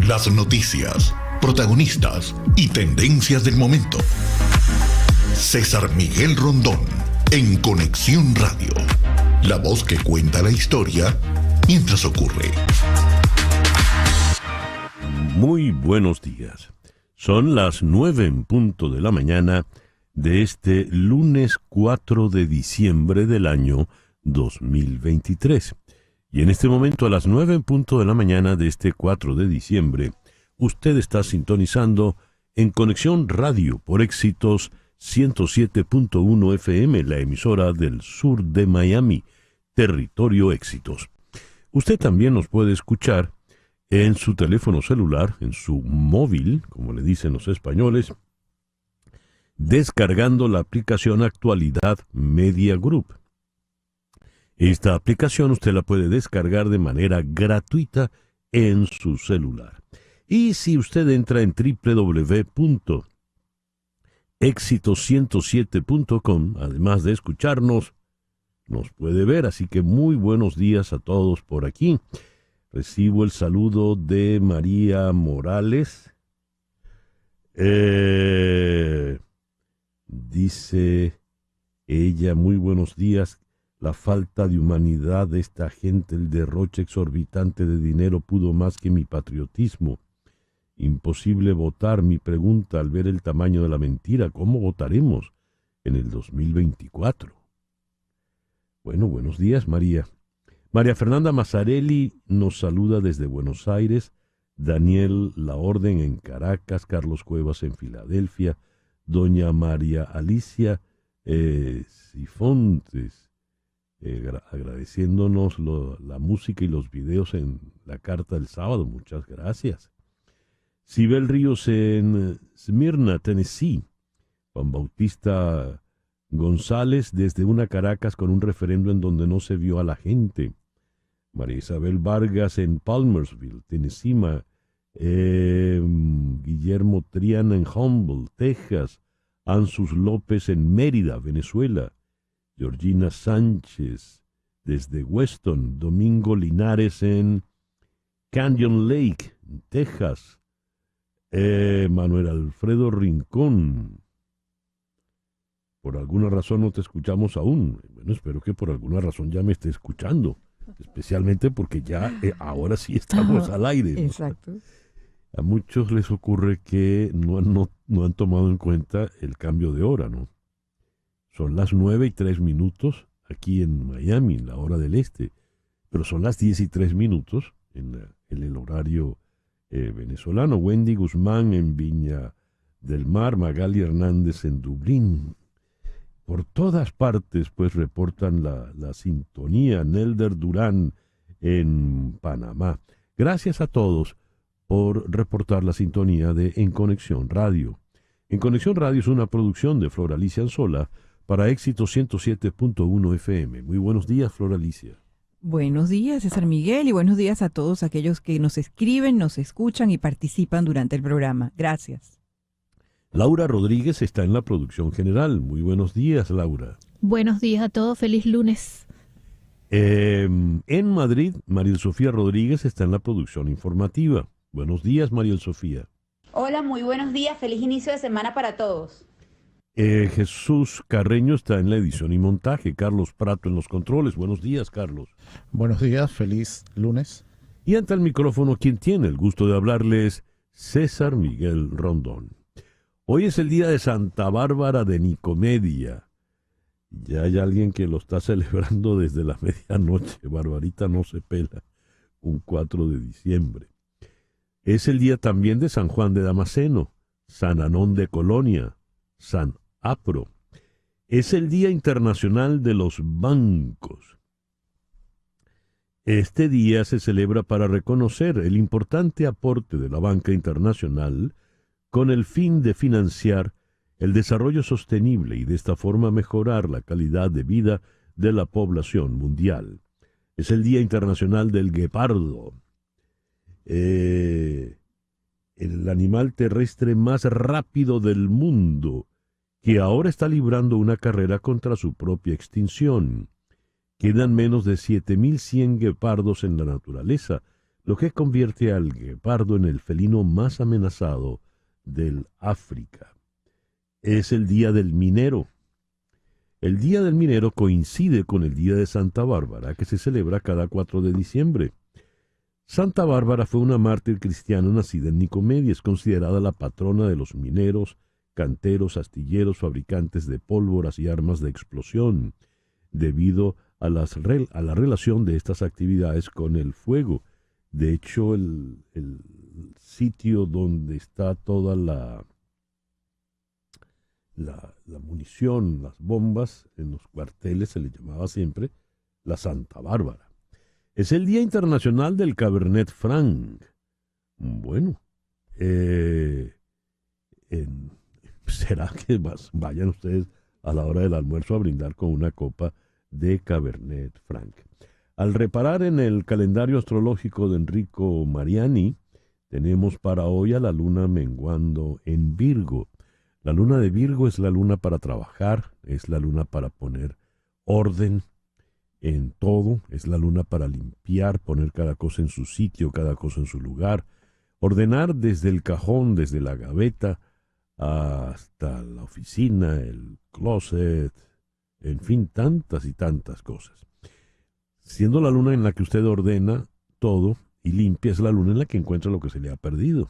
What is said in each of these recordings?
Las noticias, protagonistas y tendencias del momento. César Miguel Rondón, en Conexión Radio. La voz que cuenta la historia mientras ocurre. Muy buenos días. Son las 9 en punto de la mañana de este lunes 4 de diciembre del año 2023. Y en este momento, a las 9 en punto de la mañana de este 4 de diciembre, usted está sintonizando en Conexión Radio por Éxitos 107.1 FM, la emisora del sur de Miami, Territorio Éxitos. Usted también nos puede escuchar en su teléfono celular, en su móvil, como le dicen los españoles, descargando la aplicación Actualidad Media Group. Esta aplicación usted la puede descargar de manera gratuita en su celular. Y si usted entra en www.éxitos107.com, además de escucharnos, nos puede ver. Así que muy buenos días a todos por aquí. Recibo el saludo de María Morales. Dice ella, muy buenos días. La falta de humanidad de esta gente, el derroche exorbitante de dinero pudo más que mi patriotismo. Imposible votar, mi pregunta al ver el tamaño de la mentira. ¿Cómo votaremos en el 2024? Bueno, buenos días, María. María Fernanda Mazzarelli nos saluda desde Buenos Aires. Daniel La Orden en Caracas. Carlos Cuevas en Filadelfia. Doña María Alicia Sifontes. Agradeciéndonos la música y los videos en la carta del sábado. Muchas gracias. Sibel Ríos en Smyrna, Tennessee. Juan Bautista González desde una Caracas con un referendo en donde no se vio a la gente. María Isabel Vargas en Palmersville, Tennessee. Guillermo Triana en Humboldt, Texas. Ansus López en Mérida, Venezuela. Georgina Sánchez desde Weston. Domingo Linares en Canyon Lake, Texas. Manuel Alfredo Rincón. Por alguna razón no te escuchamos aún. Bueno, espero que por alguna razón ya me esté escuchando. Especialmente porque ya ahora sí estamos al aire, ¿no? Exacto. A muchos les ocurre que no han tomado en cuenta el cambio de hora, ¿no? Son las 9:03 aquí en Miami, en la hora del este. Pero son las 10:03 en el horario venezolano. Wendy Guzmán en Viña del Mar. Magali Hernández en Dublín. Por todas partes, pues, reportan la sintonía. Nelder Durán en Panamá. Gracias a todos por reportar la sintonía de En Conexión Radio. En Conexión Radio es una producción de Flor Alicia Anzola para Éxito 107.1 FM. Muy buenos días, Flor Alicia. Buenos días, César Miguel, y buenos días a todos aquellos que nos escriben, nos escuchan y participan durante el programa. Gracias. Laura Rodríguez está en la producción general. Muy buenos días, Laura. Buenos días a todos, feliz lunes. En Madrid, Mariel Sofía Rodríguez está en la producción informativa. Buenos días, Mariel Sofía. Hola, muy buenos días, feliz inicio de semana para todos. Jesús Carreño está en la edición y montaje. Carlos Prato en los controles. Buenos días, Carlos. Buenos días, feliz lunes. Y ante el micrófono, quien tiene el gusto de hablarles, César Miguel Rondón. Hoy es el día de Santa Bárbara de Nicomedia. Ya hay alguien que lo está celebrando desde la medianoche. Barbarita no se pela. Un 4 de diciembre. Es el día también de San Juan de Damasceno, San Anón de Colonia, San Apro. Es el Día Internacional de los Bancos. Este día se celebra para reconocer el importante aporte de la banca internacional con el fin de financiar el desarrollo sostenible y de esta forma mejorar la calidad de vida de la población mundial. Es el Día Internacional del Guepardo, el animal terrestre más rápido del mundo, que ahora está librando una carrera contra su propia extinción. Quedan menos de 7.100 guepardos en la naturaleza, lo que convierte al guepardo en el felino más amenazado del África. Es el Día del Minero. El Día del Minero coincide con el Día de Santa Bárbara, que se celebra cada 4 de diciembre. Santa Bárbara fue una mártir cristiana nacida en Nicomedia. Es considerada la patrona de los mineros, canteros, astilleros, fabricantes de pólvoras y armas de explosión, debido a la relación de estas actividades con el fuego. De hecho, el sitio donde está toda la munición, las bombas, en los cuarteles se le llamaba siempre la Santa Bárbara. Es el Día Internacional del Cabernet Franc. Bueno, será que vayan ustedes a la hora del almuerzo a brindar con una copa de Cabernet Franc. Al reparar en el calendario astrológico de Enrico Mariani, tenemos para hoy a la luna menguando en Virgo. La luna de Virgo es la luna para trabajar, es la luna para poner orden en todo, es la luna para limpiar, poner cada cosa en su sitio, cada cosa en su lugar, ordenar desde el cajón, desde la gaveta, hasta la oficina, el closet, en fin, tantas y tantas cosas. Siendo la luna en la que usted ordena todo y limpia, es la luna en la que encuentra lo que se le ha perdido.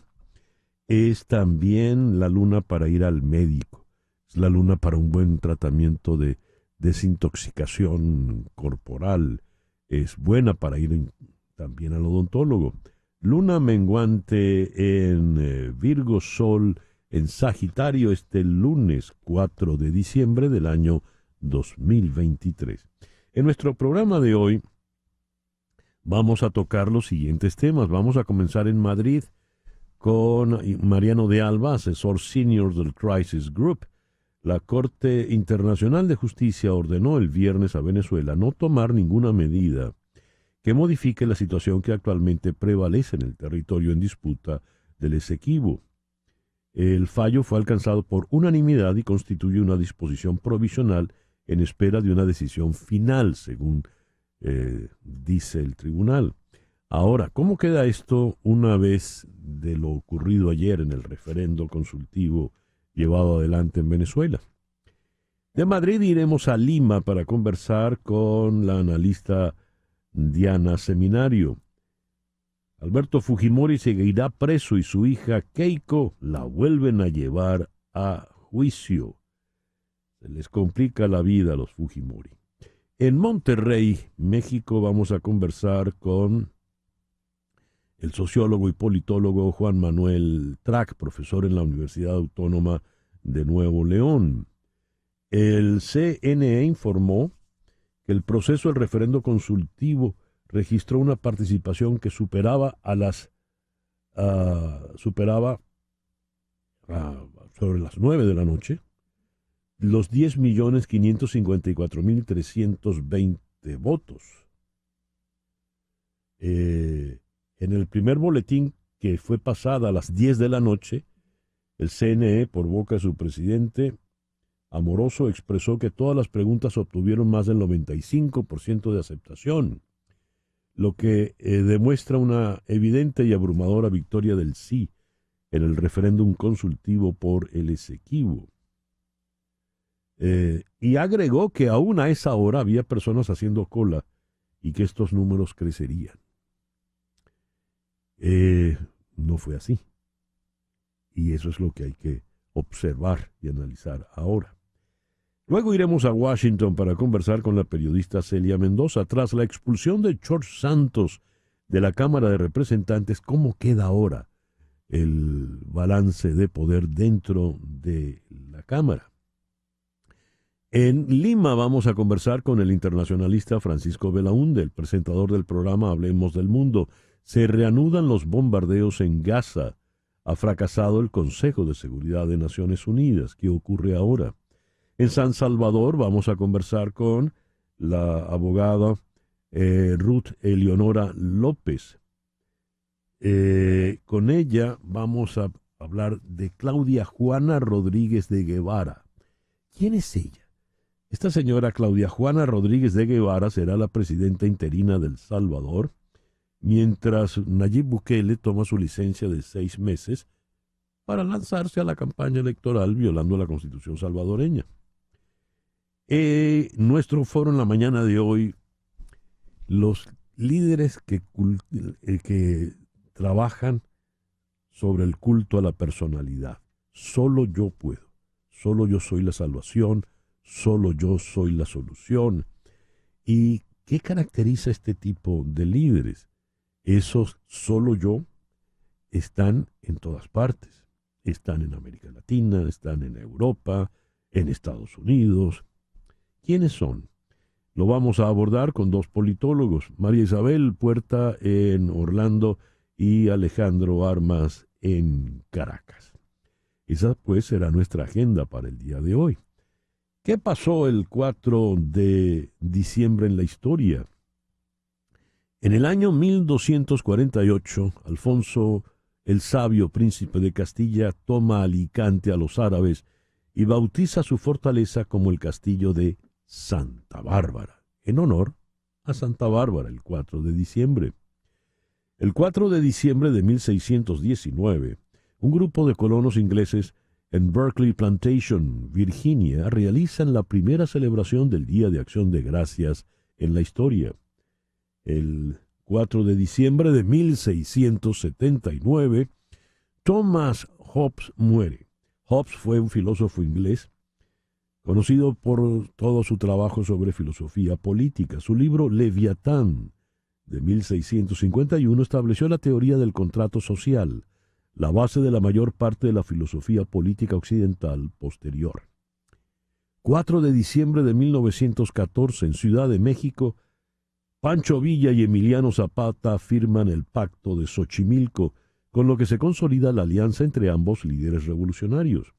Es también la luna para ir al médico, es la luna para un buen tratamiento de desintoxicación corporal, es buena para ir también al odontólogo. Luna menguante en Virgo, Sol en Sagitario este lunes 4 de diciembre del año 2023. En nuestro programa de hoy vamos a tocar los siguientes temas. Vamos a comenzar en Madrid con Mariano de Alba, asesor senior del Crisis Group. La Corte Internacional de Justicia ordenó el viernes a Venezuela no tomar ninguna medida que modifique la situación que actualmente prevalece en el territorio en disputa del Esequibo. El fallo fue alcanzado por unanimidad y constituye una disposición provisional en espera de una decisión final, según dice el tribunal. Ahora, ¿cómo queda esto una vez de lo ocurrido ayer en el referendo consultivo llevado adelante en Venezuela? De Madrid iremos a Lima para conversar con la analista Diana Seminario. Alberto Fujimori seguirá preso y su hija Keiko la vuelven a llevar a juicio. Se les complica la vida a los Fujimori. En Monterrey, México, vamos a conversar con el sociólogo y politólogo Juan Manuel Trac, profesor en la Universidad Autónoma de Nuevo León. El CNE informó que el proceso del referendo consultivo registró una participación que superaba sobre las 9 de la noche los 10.554.320 votos. En el primer boletín, que fue pasada a las 10 de la noche, el CNE, por boca de su presidente, Amoroso, expresó que todas las preguntas obtuvieron más del 95% de aceptación, lo que demuestra una evidente y abrumadora victoria del sí en el referéndum consultivo por el Esequibo. Y agregó que aún a esa hora había personas haciendo cola y que estos números crecerían. No fue así. Y eso es lo que hay que observar y analizar ahora. Luego iremos a Washington para conversar con la periodista Celia Mendoza. Tras la expulsión de George Santos de la Cámara de Representantes, ¿cómo queda ahora el balance de poder dentro de la Cámara? En Lima vamos a conversar con el internacionalista Francisco Belaúnde, el presentador del programa Hablemos del Mundo. Se reanudan los bombardeos en Gaza. Ha fracasado el Consejo de Seguridad de Naciones Unidas. ¿Qué ocurre ahora? En San Salvador vamos a conversar con la abogada Ruth Eleonora López. Con ella vamos a hablar de Claudia Juana Rodríguez de Guevara. ¿Quién es ella? Esta señora Claudia Juana Rodríguez de Guevara será la presidenta interina de El Salvador, mientras Nayib Bukele toma su licencia de 6 meses para lanzarse a la campaña electoral violando la Constitución salvadoreña. Nuestro foro en la mañana de hoy, los líderes que trabajan sobre el culto a la personalidad. Solo yo puedo, solo yo soy la salvación, solo yo soy la solución. ¿Y qué caracteriza este tipo de líderes? Esos solo yo están en todas partes. Están en América Latina, están en Europa, en Estados Unidos. ¿Quiénes son? Lo vamos a abordar con 2 politólogos, María Isabel Puerta en Orlando y Alejandro Armas en Caracas. Esa pues será nuestra agenda para el día de hoy. ¿Qué pasó el 4 de diciembre en la historia? En el año 1248, Alfonso el Sabio, príncipe de Castilla, toma Alicante a los árabes y bautiza su fortaleza como el castillo de Santa Bárbara, en honor a Santa Bárbara, el 4 de diciembre. El 4 de diciembre de 1619, un grupo de colonos ingleses en Berkeley Plantation, Virginia, realizan la primera celebración del Día de Acción de Gracias en la historia. El 4 de diciembre de 1679, Thomas Hobbes muere. Hobbes fue un filósofo inglés conocido por todo su trabajo sobre filosofía política. Su libro Leviatán, de 1651, estableció la teoría del contrato social, la base de la mayor parte de la filosofía política occidental posterior. 4 de diciembre de 1914, en Ciudad de México, Pancho Villa y Emiliano Zapata firman el Pacto de Xochimilco, con lo que se consolida la alianza entre ambos líderes revolucionarios.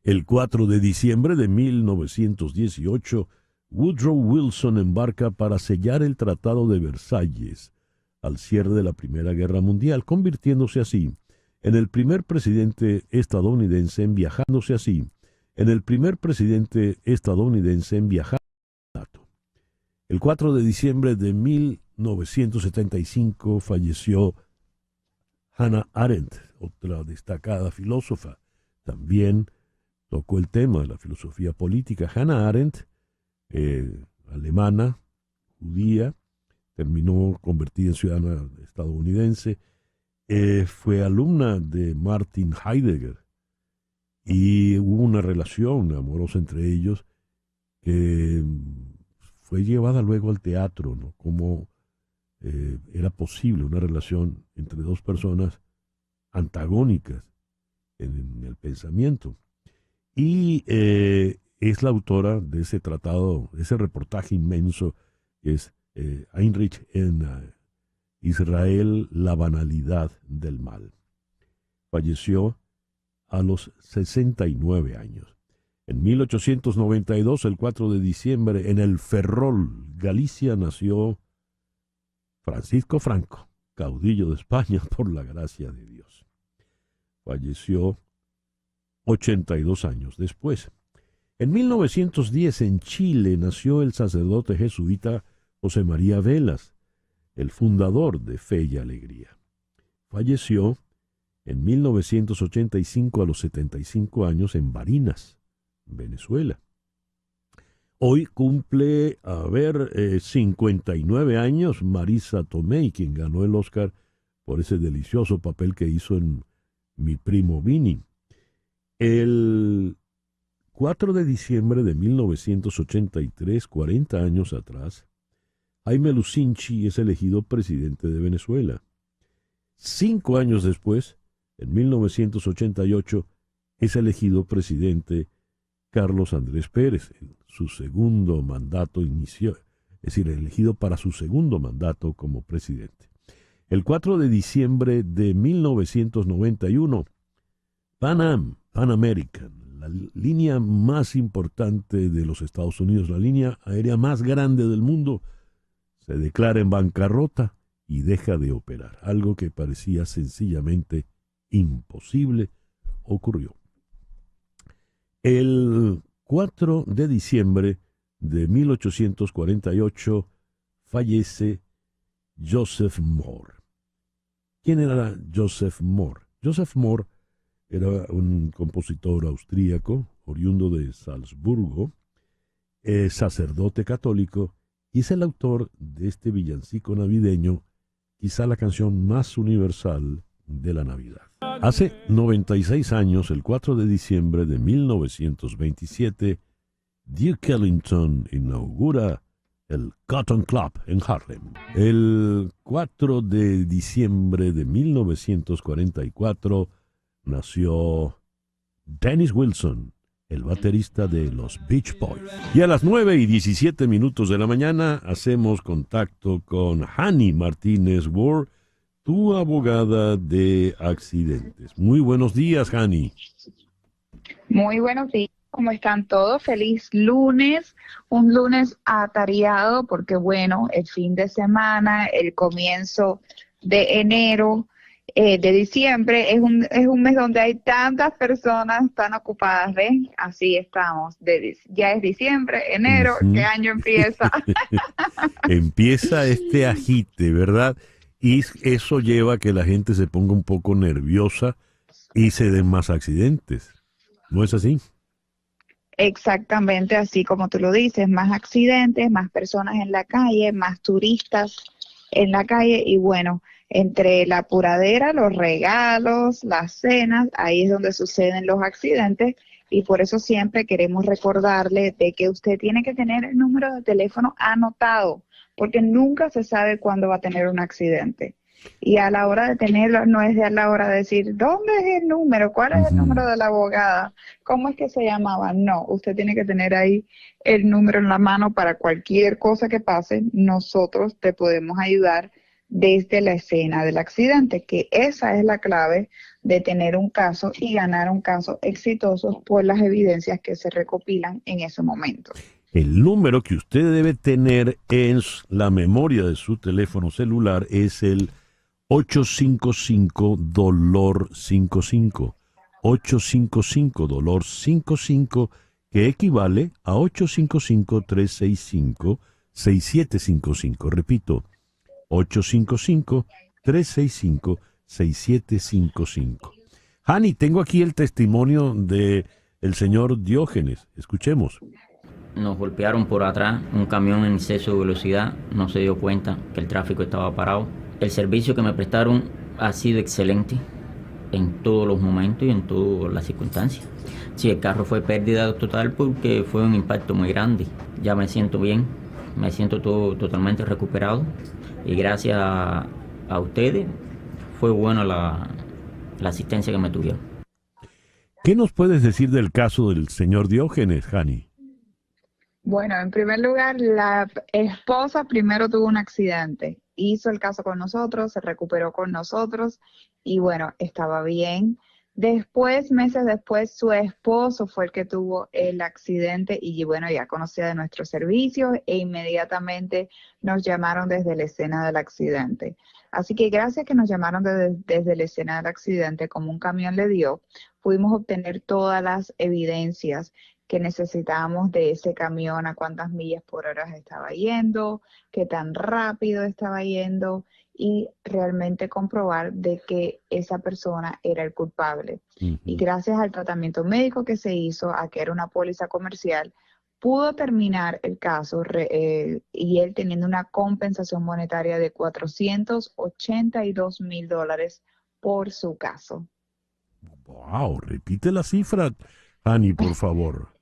El 4 de diciembre de 1918, Woodrow Wilson embarca para sellar el Tratado de Versalles al cierre de la Primera Guerra Mundial, convirtiéndose así en el primer presidente estadounidense en viajar a NATO. El 4 de diciembre de 1975 falleció Hannah Arendt, otra destacada filósofa. También tocó el tema de la filosofía política. Hannah Arendt, alemana, judía, terminó convertida en ciudadana estadounidense, fue alumna de Martin Heidegger y hubo una relación amorosa entre ellos que fue llevada luego al teatro, ¿no? Como era posible una relación entre 2 personas antagónicas en el pensamiento. Y es la autora de ese tratado, de ese reportaje inmenso, que es Heinrich en Israel, la banalidad del mal. Falleció a los 69 años. En 1892, el 4 de diciembre, en el Ferrol, Galicia, nació Francisco Franco, caudillo de España por la gracia de Dios. Falleció 82 años después. En 1910, en Chile, nació el sacerdote jesuita José María Velas, el fundador de Fe y Alegría. Falleció en 1985 a los 75 años en Barinas, Venezuela. Hoy cumple, 59 años Marisa Tomei, quien ganó el Oscar por ese delicioso papel que hizo en Mi primo Vini. El 4 de diciembre de 1983, 40 años atrás, Jaime Lucinchi es elegido presidente de Venezuela. 5 años después, en 1988, es elegido presidente Carlos Andrés Pérez. Su segundo mandato inició, es decir, elegido para su segundo mandato como presidente. El 4 de diciembre de 1991, Pan American, la línea más importante de los Estados Unidos, la línea aérea más grande del mundo, se declara en bancarrota y deja de operar. Algo que parecía sencillamente imposible ocurrió. El 4 de diciembre de 1848 fallece Joseph Mohr. ¿Quién era Joseph Mohr? Joseph Mohr era un compositor austríaco, oriundo de Salzburgo, sacerdote católico, y es el autor de este villancico navideño, quizá la canción más universal de la Navidad. Hace 96 años, el 4 de diciembre de 1927, Duke Ellington inaugura el Cotton Club en Harlem. El 4 de diciembre de 1944 nació Dennis Wilson, el baterista de los Beach Boys. Y a las 9:17 de la mañana hacemos contacto con Hani Martínez Ward, tu abogada de accidentes. Muy buenos días, Hani. Muy buenos días, ¿cómo están todos? Feliz lunes, un lunes atareado porque bueno, el fin de semana, el comienzo de enero, de diciembre, es un mes donde hay tantas personas tan ocupadas, ¿ven? Así estamos, ya es diciembre, enero, ¿qué año empieza? Empieza este agite, ¿verdad? Y eso lleva a que la gente se ponga un poco nerviosa y se den más accidentes. ¿No es así? Exactamente así como tú lo dices, más accidentes, más personas en la calle, más turistas en la calle y bueno, entre la apuradera, los regalos, las cenas, ahí es donde suceden los accidentes y por eso siempre queremos recordarle de que usted tiene que tener el número de teléfono anotado, porque nunca se sabe cuándo va a tener un accidente. Y a la hora de tenerlo, no es a la hora de decir, ¿dónde es el número? ¿Cuál es el número de la abogada? ¿Cómo es que se llamaba? No, usted tiene que tener ahí el número en la mano para cualquier cosa que pase. Nosotros te podemos ayudar desde la escena del accidente, que esa es la clave de tener un caso y ganar un caso exitoso por las evidencias que se recopilan en ese momento. El número que usted debe tener en la memoria de su teléfono celular es el 855-DOLOR-55. 855-DOLOR-55, que equivale a 855-365-6755. Repito, 855-365-6755. Hani, tengo aquí el testimonio de el señor Diógenes. Escuchemos. Nos golpearon por atrás, un camión en exceso de velocidad, no se dio cuenta que el tráfico estaba parado. El servicio que me prestaron ha sido excelente en todos los momentos y en todas las circunstancias. Sí, el carro fue pérdida total porque fue un impacto muy grande. Ya me siento bien, me siento totalmente recuperado y gracias a ustedes fue buena la asistencia que me tuvieron. ¿Qué nos puedes decir del caso del señor Diógenes, Hani? Bueno, en primer lugar, la esposa primero tuvo un accidente, hizo el caso con nosotros, se recuperó con nosotros y bueno, estaba bien. Después, meses después, su esposo fue el que tuvo el accidente y bueno, ya conocía de nuestros servicios e inmediatamente nos llamaron desde la escena del accidente. Así que gracias que nos llamaron desde la escena del accidente, como un camión le dio, pudimos obtener todas las evidencias que necesitábamos de ese camión, a cuántas millas por hora estaba yendo, qué tan rápido estaba yendo y realmente comprobar de que esa persona era el culpable. Y gracias al tratamiento médico que se hizo, a que era una póliza comercial, pudo terminar el caso y él teniendo una compensación monetaria de $482,000 por su caso. Wow, repite la cifra, Hani, por favor.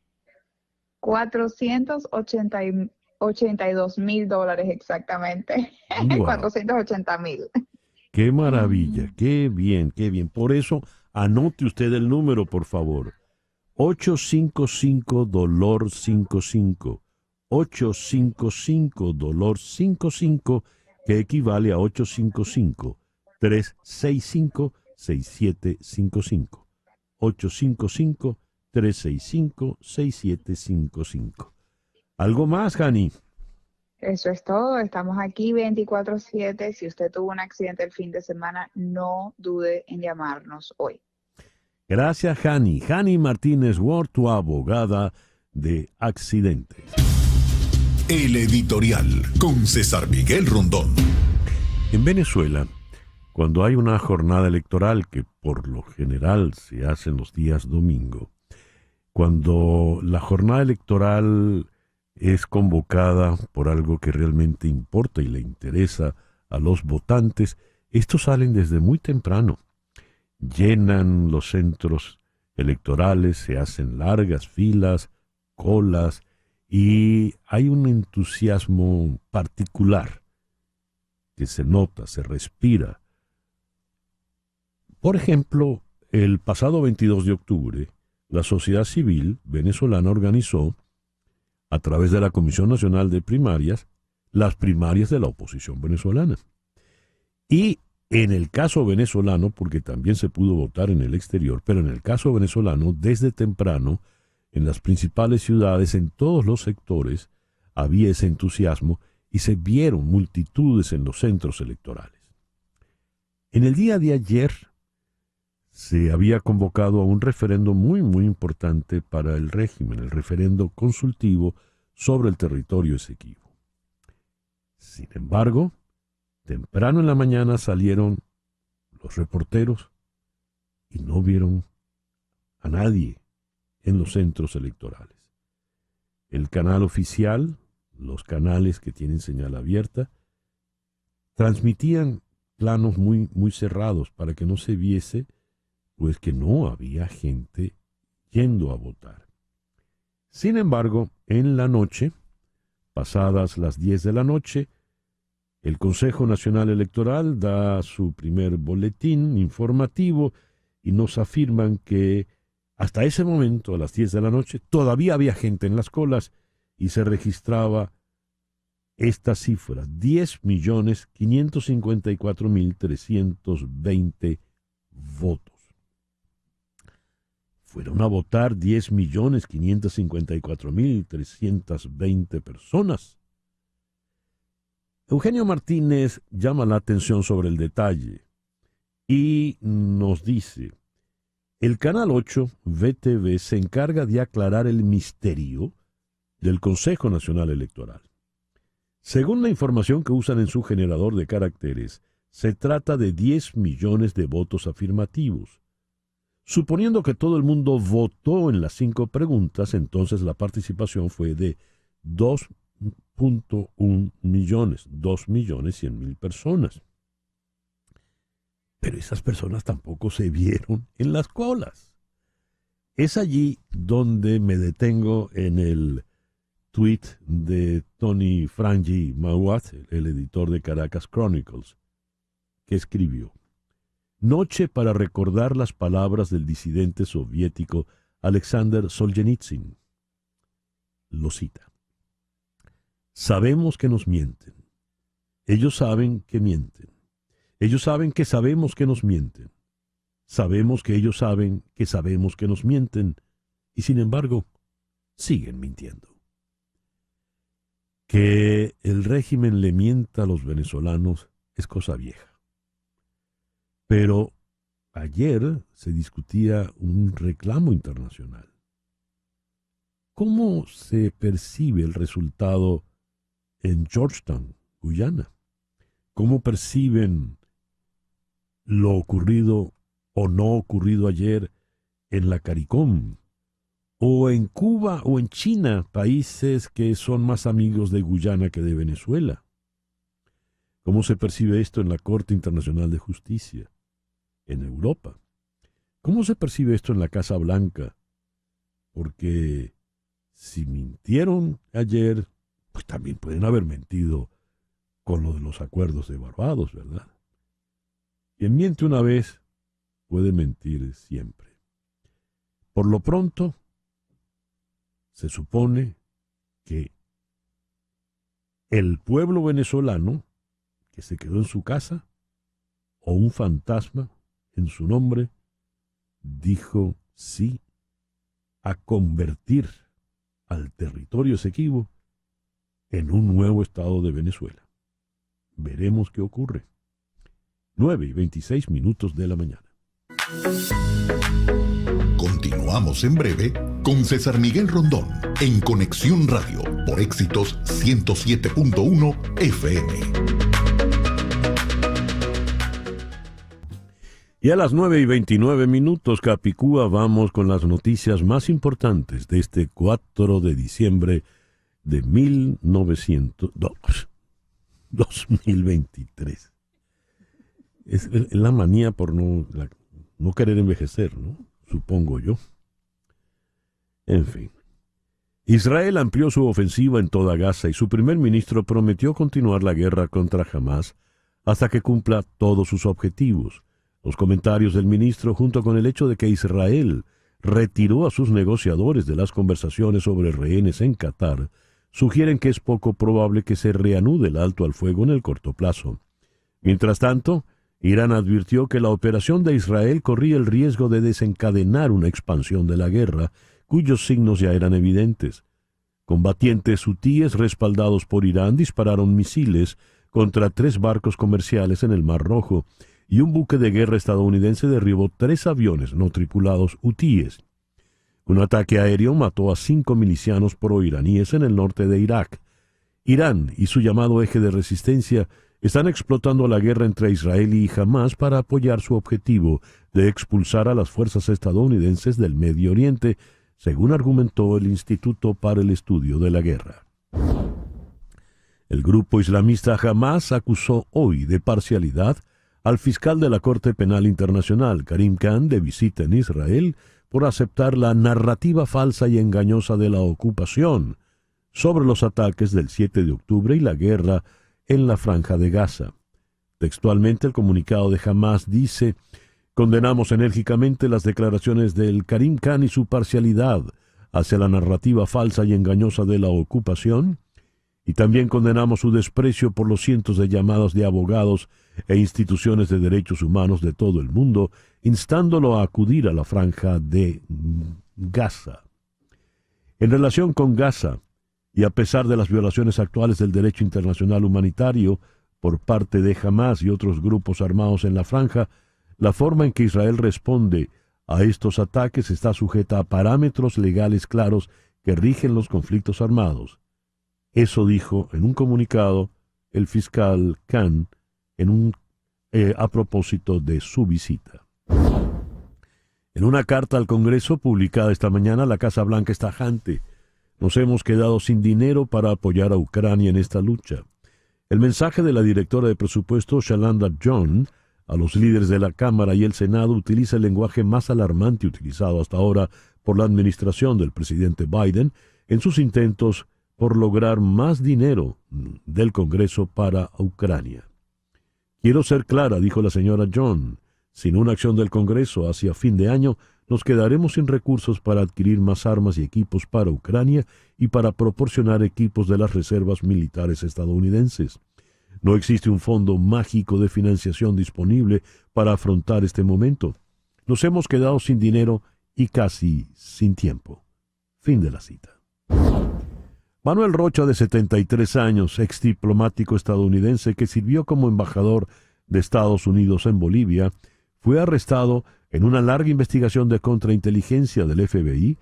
$482,000 exactamente. Wow. 480,000. Qué maravilla, qué bien, qué bien. Por eso, anote usted el número, por favor. 855-DOLOR-55. 855-DOLOR-55, que equivale a 855-365-6755. 855-365-6755. ¿Algo más, Hani? Eso es todo. Estamos aquí 24/7. Si usted tuvo un accidente el fin de semana, no dude en llamarnos hoy. Gracias, Hani. Hani Martínez Ward, tu abogada de accidentes. El editorial con César Miguel Rondón. En Venezuela, cuando hay una jornada electoral que por lo general se hace en los días domingo, cuando la jornada electoral es convocada por algo que realmente importa y le interesa a los votantes, estos salen desde muy temprano, llenan los centros electorales, se hacen largas filas, colas, y hay un entusiasmo particular que se nota, se respira. Por ejemplo, el pasado 22 de octubre, la sociedad civil venezolana organizó, a través de la Comisión Nacional de Primarias, las primarias de la oposición venezolana. Y en el caso venezolano, porque también se pudo votar en el exterior, pero en el caso venezolano, desde temprano, en las principales ciudades, en todos los sectores, había ese entusiasmo y se vieron multitudes en los centros electorales. En el día de ayer se había convocado a un referendo muy, muy importante para el régimen, el referendo consultivo sobre el territorio Esequibo. Sin embargo, temprano en la mañana salieron los reporteros y no vieron a nadie en los centros electorales. El canal oficial, los canales que tienen señal abierta, transmitían planos muy, muy cerrados para que no se viese, pues que no había gente yendo a votar. Sin embargo, en la noche, pasadas las 10 de la noche, el Consejo Nacional Electoral da su primer boletín informativo y nos afirman que hasta ese momento, a las 10 de la noche, todavía había gente en las colas y se registraba esta cifra, 10.554.320 votos. Fueron a votar 10.554.320 personas. Eugenio Martínez llama la atención sobre el detalle y nos dice: el Canal 8, VTV, se encarga de aclarar el misterio del Consejo Nacional Electoral. Según la información que usan en su generador de caracteres, se trata de 10 millones de votos afirmativos. Suponiendo que todo el mundo votó en las 5 preguntas, entonces la participación fue de 2.1 millones, 2.100.000 personas. Pero esas personas tampoco se vieron en las colas. Es allí donde me detengo en el tweet de Tony Frangi Mawat, el editor de Caracas Chronicles, que escribió: noche para recordar las palabras del disidente soviético Alexander Solzhenitsyn. Lo cita: sabemos que nos mienten. Ellos saben que mienten. Ellos saben que sabemos que nos mienten. Sabemos que ellos saben que sabemos que nos mienten. Y sin embargo, siguen mintiendo. Que el régimen le mienta a los venezolanos es cosa vieja. Pero ayer se discutía un reclamo internacional. ¿Cómo se percibe el resultado en Georgetown, Guyana? ¿Cómo perciben lo ocurrido o no ocurrido ayer en la CARICOM? ¿O en Cuba o en China, países que son más amigos de Guyana que de Venezuela? ¿Cómo se percibe esto en la Corte Internacional de Justicia? En Europa. ¿Cómo se percibe esto en la Casa Blanca? Porque si mintieron ayer, pues también pueden haber mentido con lo de los acuerdos de Barbados, ¿verdad? Quien miente una vez puede mentir siempre. Por lo pronto, se supone que el pueblo venezolano que se quedó en su casa, o un fantasma en su nombre, dijo sí a convertir al territorio Esequibo en un nuevo estado de Venezuela. Veremos qué ocurre. 9:26 de la mañana. Continuamos en breve con César Miguel Rondón en Conexión Radio por Éxitos 107.1 FM. Y a las 9:29, Capicúa, vamos con las noticias más importantes de este 4 de diciembre de 2023. Es la manía por no querer envejecer, ¿no? Supongo yo. En fin. Israel amplió su ofensiva en toda Gaza y su primer ministro prometió continuar la guerra contra Hamás hasta que cumpla todos sus objetivos. Los comentarios del ministro, junto con el hecho de que Israel retiró a sus negociadores de las conversaciones sobre rehenes en Qatar, sugieren que es poco probable que se reanude el alto al fuego en el corto plazo. Mientras tanto, Irán advirtió que la operación de Israel corría el riesgo de desencadenar una expansión de la guerra, cuyos signos ya eran evidentes. Combatientes hutíes respaldados por Irán dispararon misiles contra 3 barcos comerciales en el Mar Rojo, y un buque de guerra estadounidense derribó 3 aviones no tripulados hutíes. Un ataque aéreo mató a 5 milicianos proiraníes en el norte de Irak. Irán y su llamado eje de resistencia están explotando la guerra entre Israel y Hamás para apoyar su objetivo de expulsar a las fuerzas estadounidenses del Medio Oriente, según argumentó el Instituto para el Estudio de la Guerra. El grupo islamista Hamás acusó hoy de parcialidad al fiscal de la Corte Penal Internacional, Karim Khan, de visita en Israel por aceptar la narrativa falsa y engañosa de la ocupación sobre los ataques del 7 de octubre y la guerra en la Franja de Gaza. Textualmente, el comunicado de Hamás dice: «Condenamos enérgicamente las declaraciones del Karim Khan y su parcialidad hacia la narrativa falsa y engañosa de la ocupación, y también condenamos su desprecio por los cientos de llamadas de abogados e instituciones de derechos humanos de todo el mundo, instándolo a acudir a la Franja de Gaza». En relación con Gaza, y a pesar de las violaciones actuales del derecho internacional humanitario por parte de Hamás y otros grupos armados en la Franja, la forma en que Israel responde a estos ataques está sujeta a parámetros legales claros que rigen los conflictos armados. Eso dijo en un comunicado el fiscal Khan a propósito de su visita. En una carta al Congreso publicada esta mañana, la Casa Blanca es tajante: «Nos hemos quedado sin dinero para apoyar a Ucrania en esta lucha». El mensaje de la directora de presupuesto, Shalanda John, a los líderes de la Cámara y el Senado utiliza el lenguaje más alarmante utilizado hasta ahora por la administración del presidente Biden en sus intentos por lograr más dinero del Congreso para Ucrania. «Quiero ser clara», dijo la señora John, «sin una acción del Congreso hacia fin de año, nos quedaremos sin recursos para adquirir más armas y equipos para Ucrania y para proporcionar equipos de las reservas militares estadounidenses. No existe un fondo mágico de financiación disponible para afrontar este momento. Nos hemos quedado sin dinero y casi sin tiempo». Fin de la cita. Manuel Rocha, de 73 años, ex diplomático estadounidense que sirvió como embajador de Estados Unidos en Bolivia, fue arrestado en una larga investigación de contrainteligencia del FBI,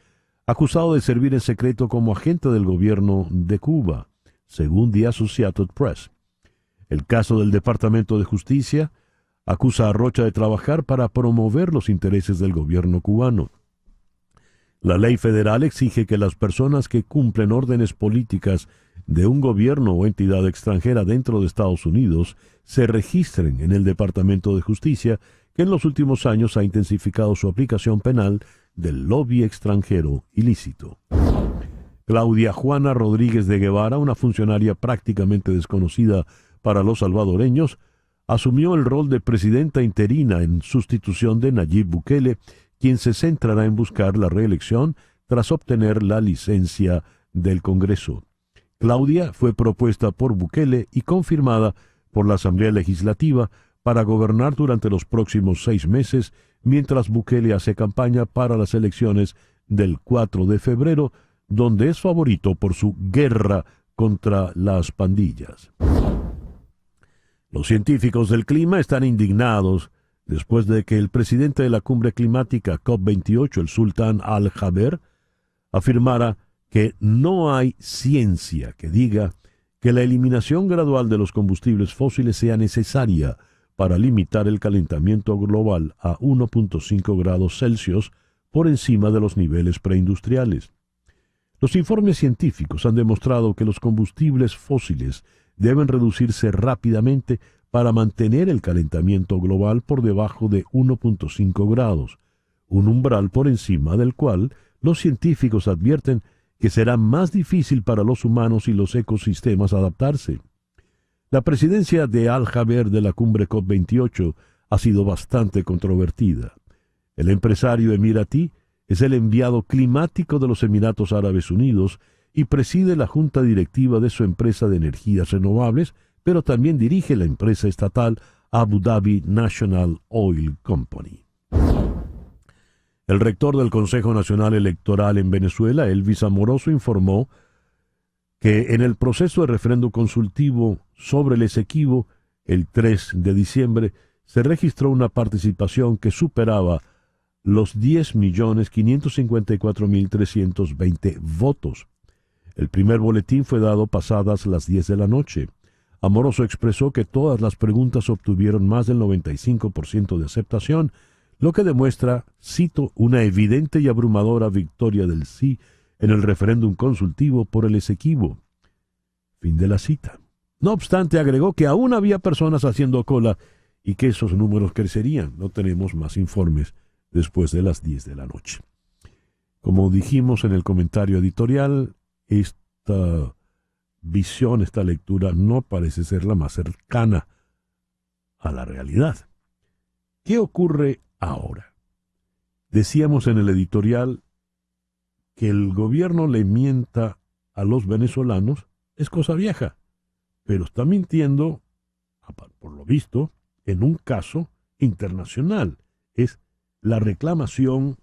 acusado de servir en secreto como agente del gobierno de Cuba, según The Associated Press. El caso del Departamento de Justicia acusa a Rocha de trabajar para promover los intereses del gobierno cubano. La ley federal exige que las personas que cumplen órdenes políticas de un gobierno o entidad extranjera dentro de Estados Unidos se registren en el Departamento de Justicia, que en los últimos años ha intensificado su aplicación penal del lobby extranjero ilícito. Claudia Juana Rodríguez de Guevara, una funcionaria prácticamente desconocida para los salvadoreños, asumió el rol de presidenta interina en sustitución de Nayib Bukele, quien se centrará en buscar la reelección tras obtener la licencia del Congreso. Claudia fue propuesta por Bukele y confirmada por la Asamblea Legislativa para gobernar durante los próximos 6 meses, mientras Bukele hace campaña para las elecciones del 4 de febrero, donde es favorito por su guerra contra las pandillas. Los científicos del clima están indignados después de que el presidente de la cumbre climática COP28, el sultán Al-Jaber, afirmara que no hay ciencia que diga que la eliminación gradual de los combustibles fósiles sea necesaria para limitar el calentamiento global a 1.5 grados Celsius por encima de los niveles preindustriales. Los informes científicos han demostrado que los combustibles fósiles deben reducirse rápidamente para mantener el calentamiento global por debajo de 1.5 grados, un umbral por encima del cual los científicos advierten que será más difícil para los humanos y los ecosistemas adaptarse. La presidencia de Al-Jaber de la cumbre COP28 ha sido bastante controvertida. El empresario emiratí es el enviado climático de los Emiratos Árabes Unidos y preside la junta directiva de su empresa de energías renovables, pero también dirige la empresa estatal Abu Dhabi National Oil Company. El rector del Consejo Nacional Electoral en Venezuela, Elvis Amoroso, informó que en el proceso de referendo consultivo sobre el Esequibo, el 3 de diciembre, se registró una participación que superaba los 10.554.320 votos. El primer boletín fue dado pasadas las 10 de la noche. Amoroso expresó que todas las preguntas obtuvieron más del 95% de aceptación, lo que demuestra, cito, una evidente y abrumadora victoria del sí en el referéndum consultivo por el Esequibo. Fin de la cita. No obstante, agregó que aún había personas haciendo cola y que esos números crecerían. No tenemos más informes después de las 10 de la noche. Como dijimos en el comentario editorial, esta visión, esta lectura no parece ser la más cercana a la realidad. ¿Qué ocurre ahora? Decíamos en el editorial que el gobierno le mienta a los venezolanos es cosa vieja, pero está mintiendo, por lo visto, en un caso internacional. Es la reclamación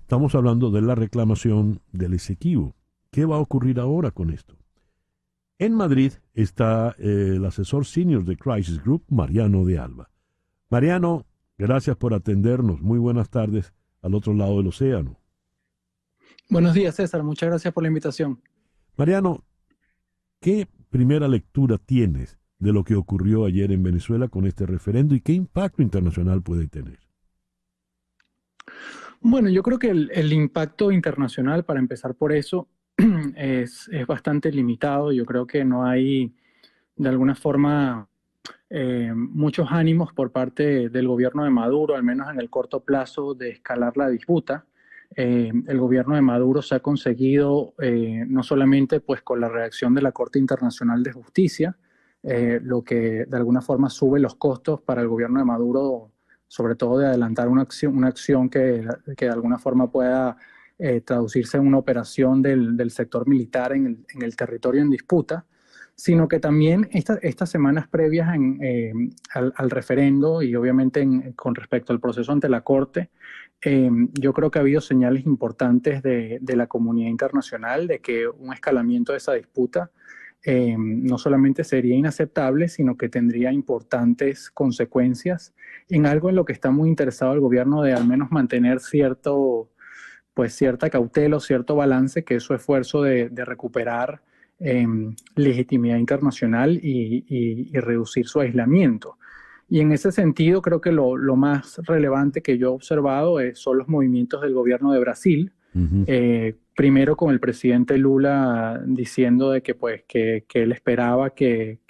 Estamos hablando de la reclamación del Esequibo. ¿Qué va a ocurrir ahora con esto? En Madrid está el asesor senior de Crisis Group, Mariano de Alba. Mariano, gracias por atendernos. Muy buenas tardes al otro lado del océano. Buenos días, César. Muchas gracias por la invitación. Mariano, ¿qué primera lectura tienes de lo que ocurrió ayer en Venezuela con este referendo y qué impacto internacional puede tener? Bueno, yo creo que el impacto internacional, para empezar por eso, es bastante limitado. Yo creo que no hay, de alguna forma, muchos ánimos por parte del gobierno de Maduro, al menos en el corto plazo, de escalar la disputa. El gobierno de Maduro se ha conseguido, no solamente pues, con la reacción de la Corte Internacional de Justicia, lo que de alguna forma sube los costos para el gobierno de Maduro, sobre todo de adelantar una acción que de alguna forma pueda traducirse en una operación del sector militar en el territorio en disputa, sino que también estas semanas previas al referendo y obviamente con respecto al proceso ante la Corte, yo creo que ha habido señales importantes de la comunidad internacional de que un escalamiento de esa disputa no solamente sería inaceptable, sino que tendría importantes consecuencias en algo en lo que está muy interesado el gobierno de al menos mantener cierta cautela o cierto balance, que es su esfuerzo de recuperar legitimidad internacional y reducir su aislamiento. Y en ese sentido creo que lo más relevante que yo he observado son los movimientos del gobierno de Brasil. Primero con el presidente Lula diciendo de que él esperaba que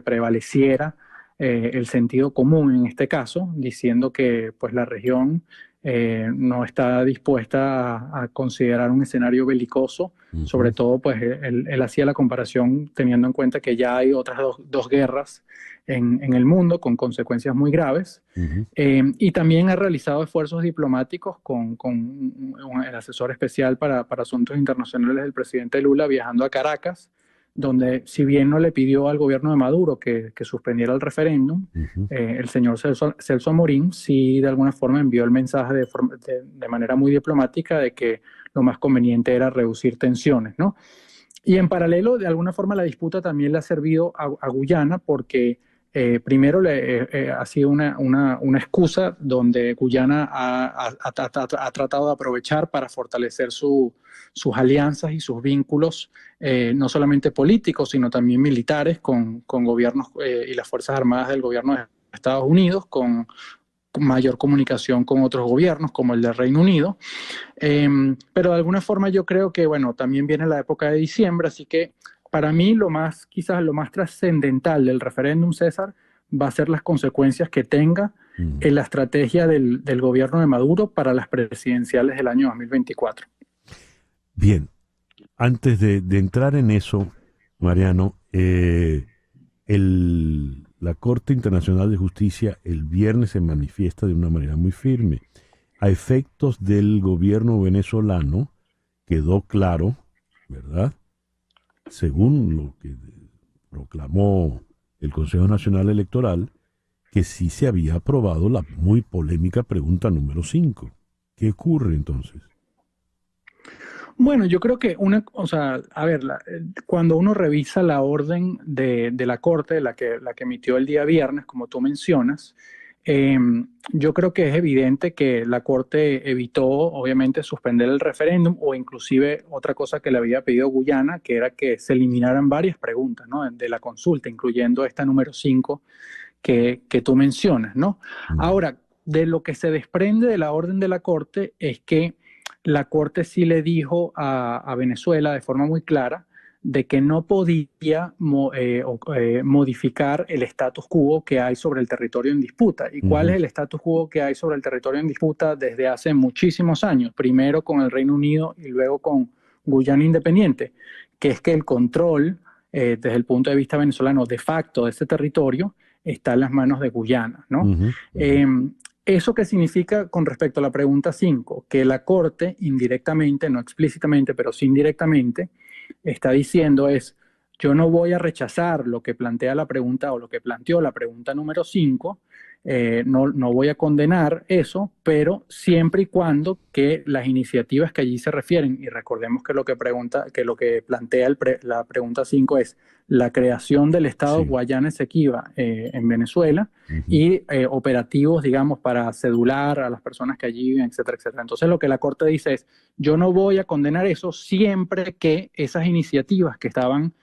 prevaleciera el sentido común en este caso, diciendo que pues la región no está dispuesta a considerar un escenario belicoso. Sobre todo pues él hacía la comparación teniendo en cuenta que ya hay otras dos guerras en el mundo con consecuencias muy graves. Y también ha realizado esfuerzos diplomáticos con el asesor especial para asuntos internacionales del presidente Lula viajando a Caracas, donde si bien no le pidió al gobierno de Maduro que suspendiera el referéndum, el señor Celso Amorín sí de alguna forma envió el mensaje de manera muy diplomática de que lo más conveniente era reducir tensiones, ¿no? Y en paralelo, de alguna forma, la disputa también le ha servido a Guyana porque primero ha sido una excusa donde Guyana ha tratado de aprovechar para fortalecer sus alianzas y sus vínculos, no solamente políticos, sino también militares con gobiernos y las Fuerzas Armadas del gobierno de Estados Unidos, con mayor comunicación con otros gobiernos como el del Reino Unido. Pero de alguna forma yo creo que, bueno, también viene la época de diciembre, así que para mí quizás lo más trascendental del referéndum, César, va a ser las consecuencias que tenga en la estrategia del gobierno de Maduro para las presidenciales del año 2024. Bien, antes de entrar en eso, Mariano, la Corte Internacional de Justicia el viernes se manifiesta de una manera muy firme. A efectos del gobierno venezolano, quedó claro, ¿verdad?, según lo que proclamó el Consejo Nacional Electoral, que sí se había aprobado la muy polémica pregunta número 5. ¿Qué ocurre entonces? Bueno, yo creo que cuando uno revisa la orden de la Corte, la que emitió el día viernes, como tú mencionas, yo creo que es evidente que la Corte evitó, obviamente, suspender el referéndum o inclusive otra cosa que le había pedido Guyana, que era que se eliminaran varias preguntas, ¿no?, de la consulta, incluyendo esta número 5 que tú mencionas, ¿no? Ahora, de lo que se desprende de la orden de la Corte es que la Corte sí le dijo a Venezuela de forma muy clara de que no podía modificar el status quo que hay sobre el territorio en disputa. ¿Y cuál es el status quo que hay sobre el territorio en disputa desde hace muchísimos años? Primero con el Reino Unido y luego con Guyana Independiente, que es que el control, desde el punto de vista venezolano, de facto de ese territorio, está en las manos de Guyana, ¿no? ¿Eso qué significa con respecto a la pregunta 5? Que la Corte indirectamente, no explícitamente, pero sí indirectamente, está diciendo yo no voy a rechazar lo que plantea la pregunta o lo que planteó la pregunta número 5, no voy a condenar eso, pero siempre y cuando que las iniciativas que allí se refieren, y recordemos que lo que plantea la pregunta 5 es la creación del Estado Guayana Esequiba en Venezuela y operativos, digamos, para cedular a las personas que allí viven, etcétera, etcétera. Entonces lo que la Corte dice es, yo no voy a condenar eso siempre que esas iniciativas que estaban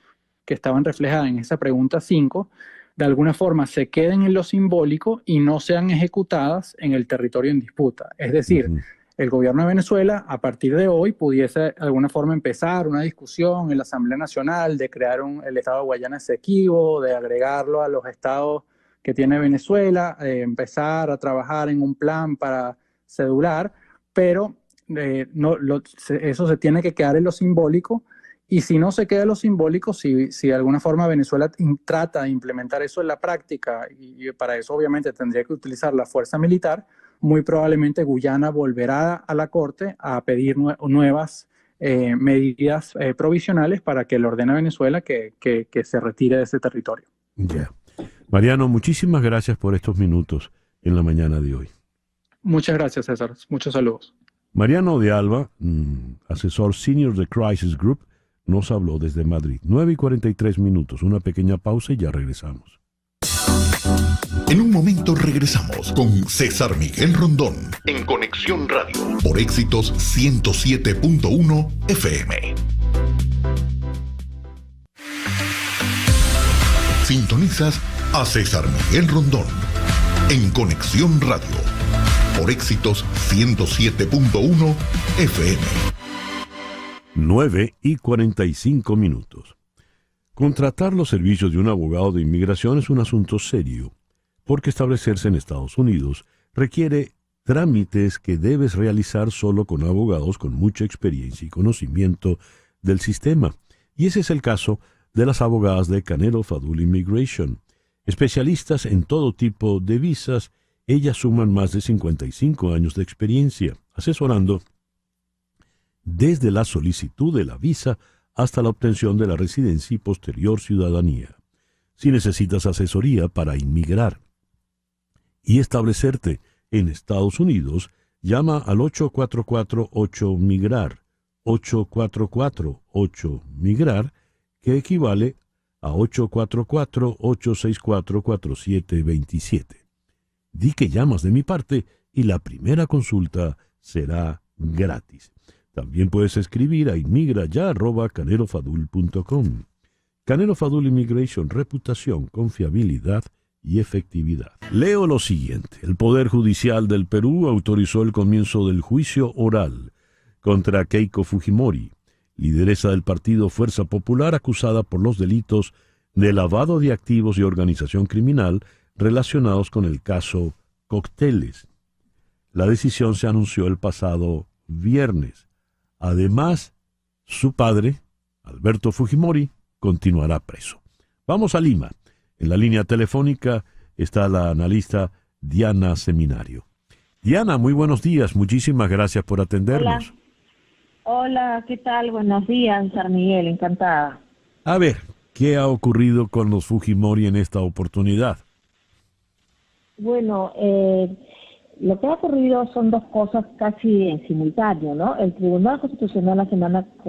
reflejadas en esa pregunta 5 de alguna forma se queden en lo simbólico y no sean ejecutadas en el territorio en disputa. Es decir, el gobierno de Venezuela a partir de hoy pudiese de alguna forma empezar una discusión en la Asamblea Nacional de crear el Estado de Guayana Esequibo, de agregarlo a los estados que tiene Venezuela, empezar a trabajar en un plan para cedular, pero eso se tiene que quedar en lo simbólico. Y si no se queda en lo simbólico, si de alguna forma Venezuela trata de implementar eso en la práctica, y para eso obviamente tendría que utilizar la fuerza militar, muy probablemente Guyana volverá a la Corte a pedir nuevas medidas provisionales para que le ordene a Venezuela que se retire de ese territorio. Ya. Mariano, muchísimas gracias por estos minutos en la mañana de hoy. Muchas gracias, César. Muchos saludos. Mariano de Alba, asesor senior de Crisis Group, nos habló desde Madrid. 9:43, una pequeña pausa y ya regresamos. En un momento regresamos con César Miguel Rondón en Conexión Radio por Éxitos 107.1 FM. Sintonizas a César Miguel Rondón en Conexión Radio por Éxitos 107.1 FM. 9:45. Contratar los servicios de un abogado de inmigración es un asunto serio, porque establecerse en Estados Unidos requiere trámites que debes realizar solo con abogados con mucha experiencia y conocimiento del sistema. Y ese es el caso de las abogadas de Canelo Fadul Immigration. Especialistas en todo tipo de visas, ellas suman más de 55 años de experiencia, asesorando desde la solicitud de la visa hasta la obtención de la residencia y posterior ciudadanía. Si necesitas asesoría para inmigrar y establecerte en Estados Unidos, llama al 844-8-MIGRAR, 844-8-MIGRAR, que equivale a 844-864-4727. Di que llamas de mi parte y la primera consulta será gratis. También puedes escribir a inmigraya@canelofadul.com. Canelo Fadul Immigration, reputación, confiabilidad y efectividad. Leo lo siguiente. El Poder Judicial del Perú autorizó el comienzo del juicio oral contra Keiko Fujimori, lideresa del partido Fuerza Popular, acusada por los delitos de lavado de activos y organización criminal relacionados con el caso Cócteles. La decisión se anunció el pasado viernes. Además, su padre, Alberto Fujimori, continuará preso. Vamos a Lima. En la línea telefónica está la analista Diana Seminario. Diana, muy buenos días. Muchísimas gracias por atendernos. Hola, ¿qué tal? Buenos días, San Miguel, encantada. A ver, ¿qué ha ocurrido con los Fujimori en esta oportunidad? Bueno, lo que ha ocurrido son dos cosas casi en simultáneo, ¿no? El Tribunal Constitucional que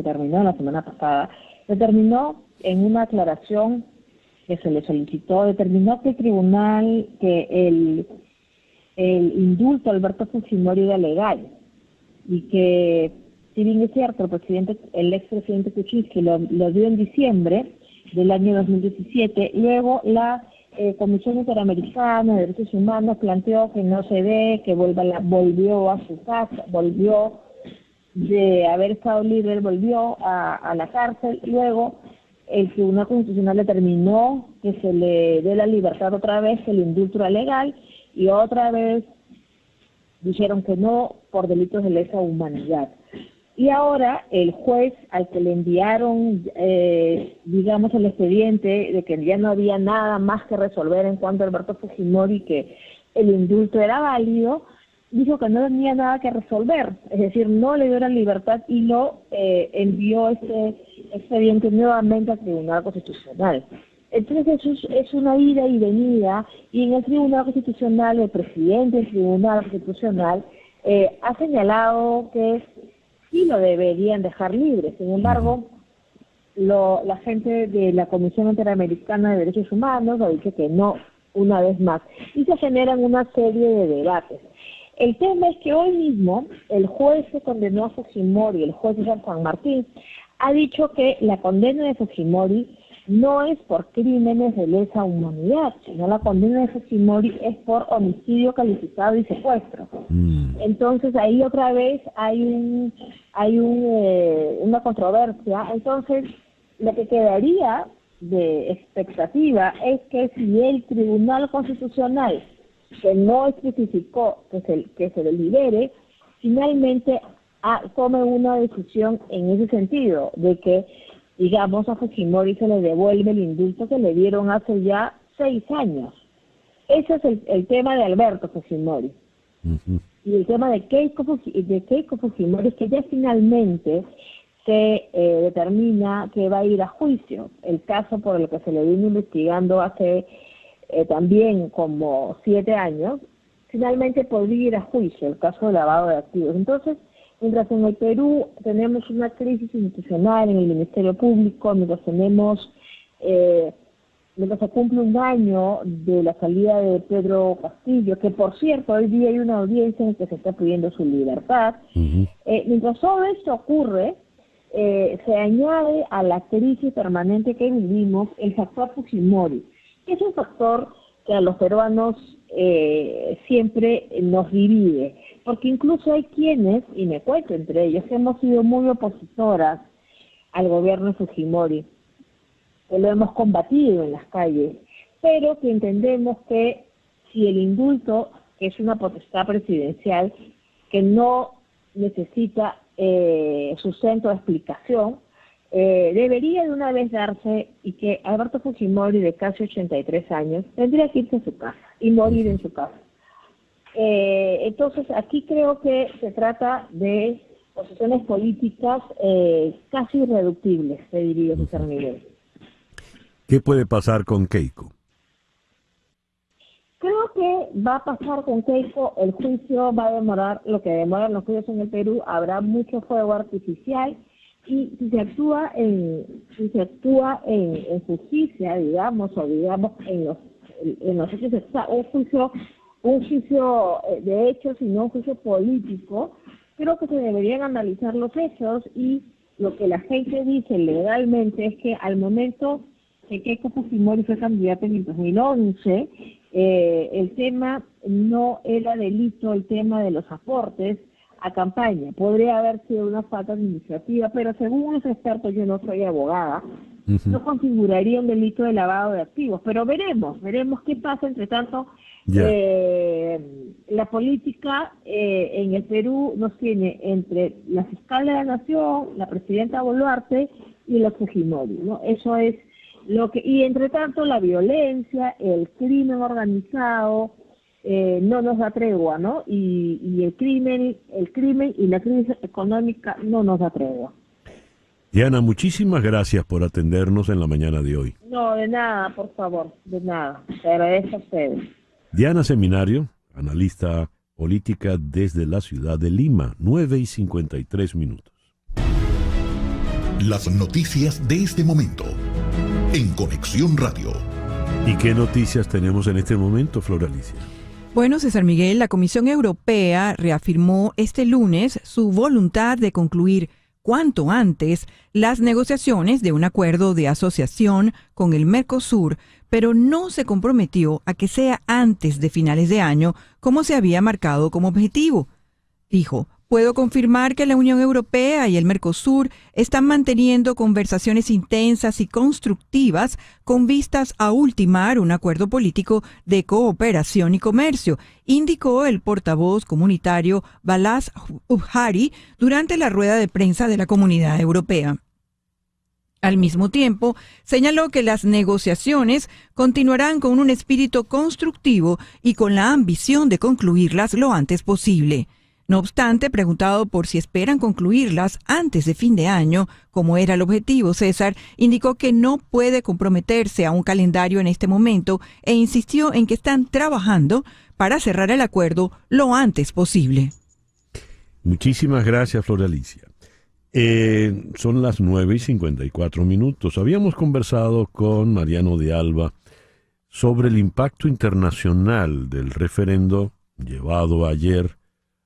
terminó la semana pasada, determinó en una aclaración que se le solicitó, determinó que el tribunal, que el indulto a Alberto Fujimori era legal y que, si bien es cierto, el expresidente Kuczynski lo dio en diciembre del año 2017, luego la Comisión Interamericana de Derechos Humanos planteó que no se ve, que volvió a su casa, volvió de haber estado libre, volvió a la cárcel. Luego el Tribunal Constitucional determinó que se le dé la libertad otra vez, que el indulto era legal, y otra vez dijeron que no por delitos de lesa humanidad. Y ahora el juez al que le enviaron, digamos, el expediente de que ya no había nada más que resolver en cuanto a Alberto Fujimori, que el indulto era válido, dijo que no tenía nada que resolver, es decir, no le dio la libertad y lo envió este expediente nuevamente al Tribunal Constitucional. Entonces eso es una ida y venida, y en el Tribunal Constitucional, el presidente del Tribunal Constitucional ha señalado que sí lo deberían dejar libre. Sin embargo, la gente de la Comisión Interamericana de Derechos Humanos ha dicho que no, una vez más, y se generan una serie de debates. El tema es que hoy mismo el juez que condenó a Fujimori, el juez de San Martín, ha dicho que la condena de Fujimori no es por crímenes de lesa humanidad, sino la condena de Fujimori es por homicidio calificado y secuestro. Entonces ahí otra vez hay una controversia. Entonces lo que quedaría de expectativa es que si el Tribunal Constitucional, que no especificó que se le libere, finalmente tome una decisión en ese sentido, de que, digamos, a Fujimori se le devuelve el indulto que le dieron hace ya 6 años. Ese es el tema de Alberto Fujimori. Y el tema de Keiko Fujimori es que ya finalmente se determina que va a ir a juicio. El caso por el que se le vino investigando hace también como 7 años, finalmente podría ir a juicio, el caso de lavado de activos. Entonces, mientras en el Perú tenemos una crisis institucional en el Ministerio Público, mientras se cumple un año de la salida de Pedro Castillo, que por cierto hoy día hay una audiencia en que se está pidiendo su libertad, mientras todo esto ocurre, se añade a la crisis permanente que vivimos el factor Fujimori, que es un factor que a los peruanos siempre nos divide, porque incluso hay quienes, y me cuento entre ellos, que hemos sido muy opositoras al gobierno de Fujimori, que lo hemos combatido en las calles, pero que entendemos que si el indulto, que es una potestad presidencial, que no necesita sustento de explicación, debería de una vez darse, y que Alberto Fujimori, de casi 83 años, tendría que irse a su casa y morir en su casa. Entonces, aquí creo que se trata de posiciones políticas casi irreductibles, te diría, César Miguel. ¿Qué puede pasar con Keiko? Creo que va a pasar con Keiko, el juicio va a demorar lo que demoran los juicios en el Perú, habrá mucho fuego artificial, Y si se actúa en justicia, digamos, o digamos en los hechos, un juicio de hechos y no un juicio político, creo que se deberían analizar los hechos, y lo que la gente dice legalmente es que al momento que Keiko Fujimori fue candidata en el 2011, el tema no era delito, el tema de los aportes a campaña. Podría haber sido una falta de iniciativa, pero según los expertos, yo no soy abogada, no configuraría un delito de lavado de activos. Pero veremos qué pasa. Entre tanto, la política en el Perú nos tiene entre la fiscal de la Nación, la presidenta Boluarte y los Fujimori, ¿no? Eso es lo que, y entre tanto la violencia, el crimen organizado no nos da tregua, ¿no? Y el crimen y la crisis económica no nos da tregua. Diana, muchísimas gracias por atendernos en la mañana de hoy. No, de nada, por favor, de nada. Te agradezco a ustedes. Diana Seminario, analista política desde la ciudad de Lima, 9:53. Las noticias de este momento en Conexión Radio. ¿Y qué noticias tenemos en este momento, Flor Alicia? Bueno, César Miguel, la Comisión Europea reafirmó este lunes su voluntad de concluir cuanto antes las negociaciones de un acuerdo de asociación con el Mercosur, pero no se comprometió a que sea antes de finales de año, como se había marcado como objetivo. Dijo: puedo confirmar que la Unión Europea y el Mercosur están manteniendo conversaciones intensas y constructivas con vistas a ultimar un acuerdo político de cooperación y comercio, indicó el portavoz comunitario Balázs Ujhári durante la rueda de prensa de la Comunidad Europea. Al mismo tiempo, señaló que las negociaciones continuarán con un espíritu constructivo y con la ambición de concluirlas lo antes posible. No obstante, preguntado por si esperan concluirlas antes de fin de año, como era el objetivo, César indicó que no puede comprometerse a un calendario en este momento e insistió en que están trabajando para cerrar el acuerdo lo antes posible. Muchísimas gracias, Flor Alicia. Son las 9:54. Habíamos conversado con Mariano de Alba sobre el impacto internacional del referendo llevado ayer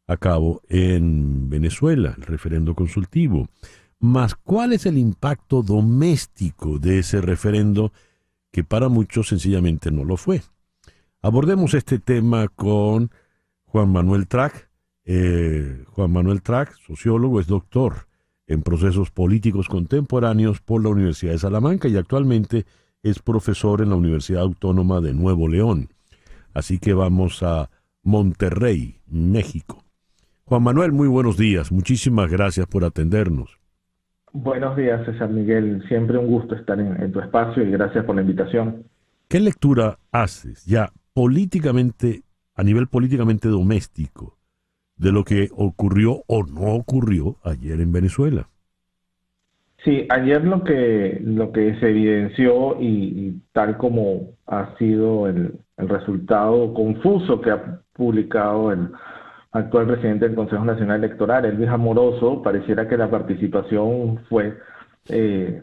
a cabo en Venezuela, el referendo consultivo. Mas, ¿cuál es el impacto doméstico de ese referendo que para muchos sencillamente no lo fue? Abordemos este tema con Juan Manuel Trac. Juan Manuel Trac, sociólogo, es doctor en procesos políticos contemporáneos por la Universidad de Salamanca y actualmente es profesor en la Universidad Autónoma de Nuevo León. Así que vamos a Monterrey, México. Juan Manuel, muy buenos días. Muchísimas gracias por atendernos. Buenos días, César Miguel. Siempre un gusto estar en tu espacio y gracias por la invitación. ¿Qué lectura haces ya políticamente, a nivel políticamente doméstico, de lo que ocurrió o no ocurrió ayer en Venezuela? Sí, ayer lo que se evidenció y tal como ha sido el resultado confuso que ha publicado el actual presidente del Consejo Nacional Electoral, Elvis Amoroso, pareciera que la participación fue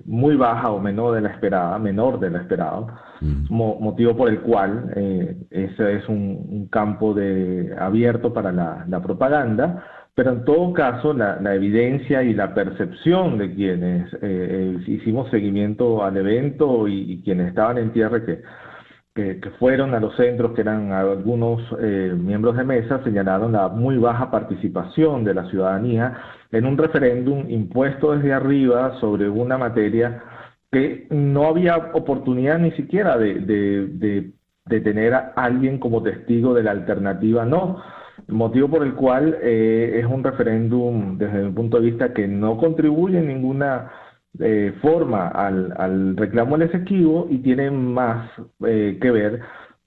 muy baja o menor de la esperada, motivo por el cual ese es un campo abierto para la propaganda, pero en todo caso la evidencia y la percepción de quienes hicimos seguimiento al evento y quienes estaban en tierra que fueron a los centros, que eran algunos miembros de mesa, señalaron la muy baja participación de la ciudadanía en un referéndum impuesto desde arriba sobre una materia que no había oportunidad ni siquiera de tener a alguien como testigo de la alternativa no, motivo por el cual es un referéndum desde mi punto de vista que no contribuye en ninguna forma al reclamo del exequivo y tiene más que ver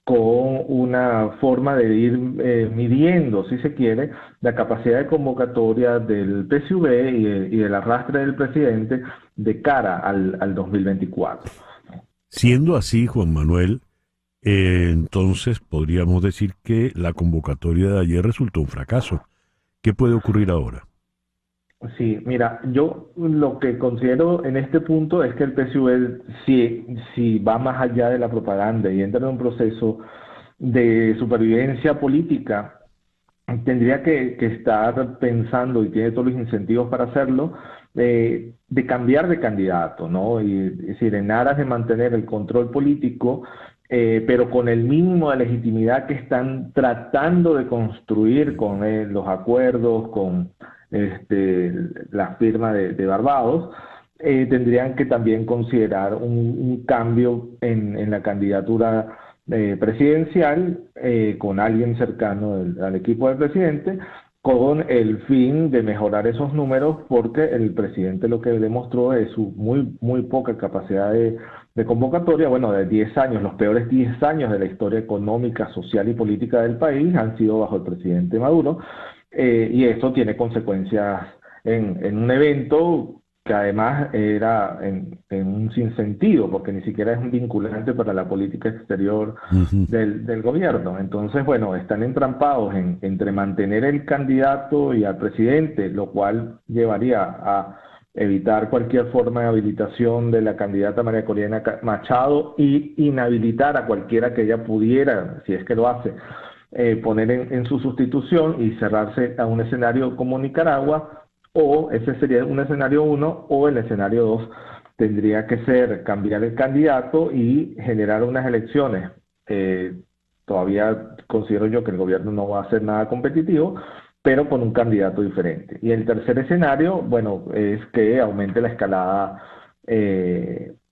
con una forma de ir midiendo, si se quiere, la capacidad de convocatoria del PSUV y del arrastre del presidente de cara al 2024. Siendo así, Juan Manuel, entonces podríamos decir que la convocatoria de ayer resultó un fracaso. ¿Qué puede ocurrir ahora? Sí, mira, yo lo que considero en este punto es que el PSV, si va más allá de la propaganda y entra en un proceso de supervivencia política, tendría que estar pensando, y tiene todos los incentivos para hacerlo, de cambiar de candidato, ¿no? Y, es decir, en aras de mantener el control político, pero con el mínimo de legitimidad que están tratando de construir con los acuerdos, con la firma de Barbados, tendrían que también considerar un cambio en la candidatura presidencial, con alguien cercano al equipo del presidente, con el fin de mejorar esos números, porque el presidente lo que demostró es su muy poca capacidad de convocatoria. Bueno, de 10 años, los peores 10 años de la historia económica, social y política del país han sido bajo el presidente Maduro, y eso tiene consecuencias en un evento que además era en un sinsentido, porque ni siquiera es un vinculante para la política exterior del gobierno. Entonces, bueno, están entrampados entre mantener el candidato y al presidente, lo cual llevaría a evitar cualquier forma de habilitación de la candidata María Corina Machado y inhabilitar a cualquiera que ella pudiera, si es que lo hace, poner en su sustitución, y cerrarse a un escenario como Nicaragua. O ese sería un escenario 1, o el escenario 2 tendría que ser cambiar el candidato y generar unas elecciones. Todavía considero yo que el gobierno no va a hacer nada competitivo, pero con un candidato diferente. Y el tercer escenario, bueno, es que aumente la escalada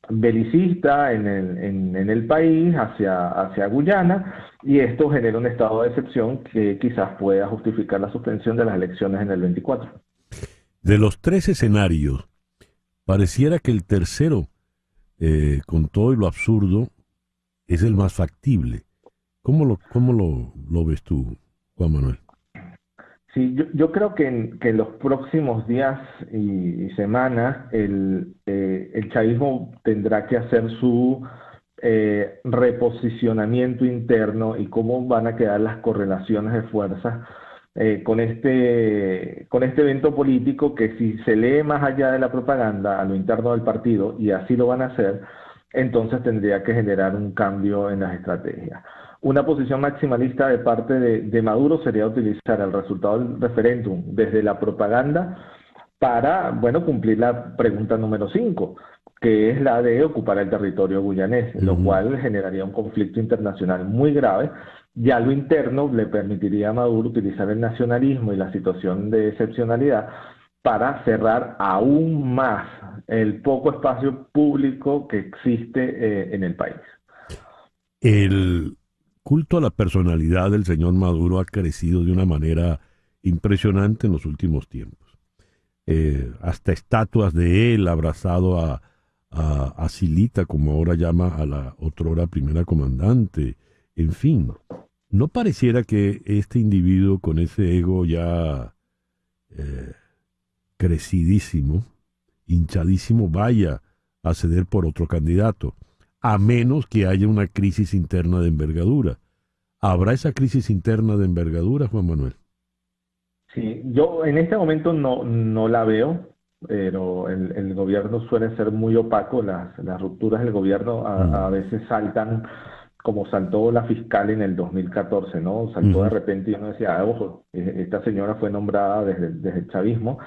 belicista en el país hacia Guyana, y esto genera un estado de excepción que quizás pueda justificar la suspensión de las elecciones en el 24. De los 3 escenarios, pareciera que el tercero, con todo y lo absurdo, es el más factible. ¿Cómo lo ves tú, Juan Manuel? Sí, yo creo que en los próximos días y semanas el chavismo tendrá que hacer su reposicionamiento interno, y cómo van a quedar las correlaciones de fuerzas con este evento político, que si se lee más allá de la propaganda a lo interno del partido, y así lo van a hacer, entonces tendría que generar un cambio en las estrategias. Una posición maximalista de parte de Maduro sería utilizar el resultado del referéndum desde la propaganda para, bueno, cumplir la pregunta número 5, que es la de ocupar el territorio guyanés, lo cual generaría un conflicto internacional muy grave. Ya lo interno le permitiría a Maduro utilizar el nacionalismo y la situación de excepcionalidad para cerrar aún más el poco espacio público que existe en el país. El culto a la personalidad del señor Maduro ha crecido de una manera impresionante en los últimos tiempos. Hasta estatuas de él abrazado a Silita, como ahora llama a la otrora primera comandante. En fin, ¿no pareciera que este individuo con ese ego ya crecidísimo, hinchadísimo, vaya a ceder por otro candidato? A menos que haya una crisis interna de envergadura. ¿Habrá esa crisis interna de envergadura, Juan Manuel? Sí, yo en este momento no la veo, pero el gobierno suele ser muy opaco. Las rupturas del gobierno a veces saltan, como saltó la fiscal en el 2014, ¿no? Saltó de repente, y uno decía, ojo, esta señora fue nombrada desde el chavismo.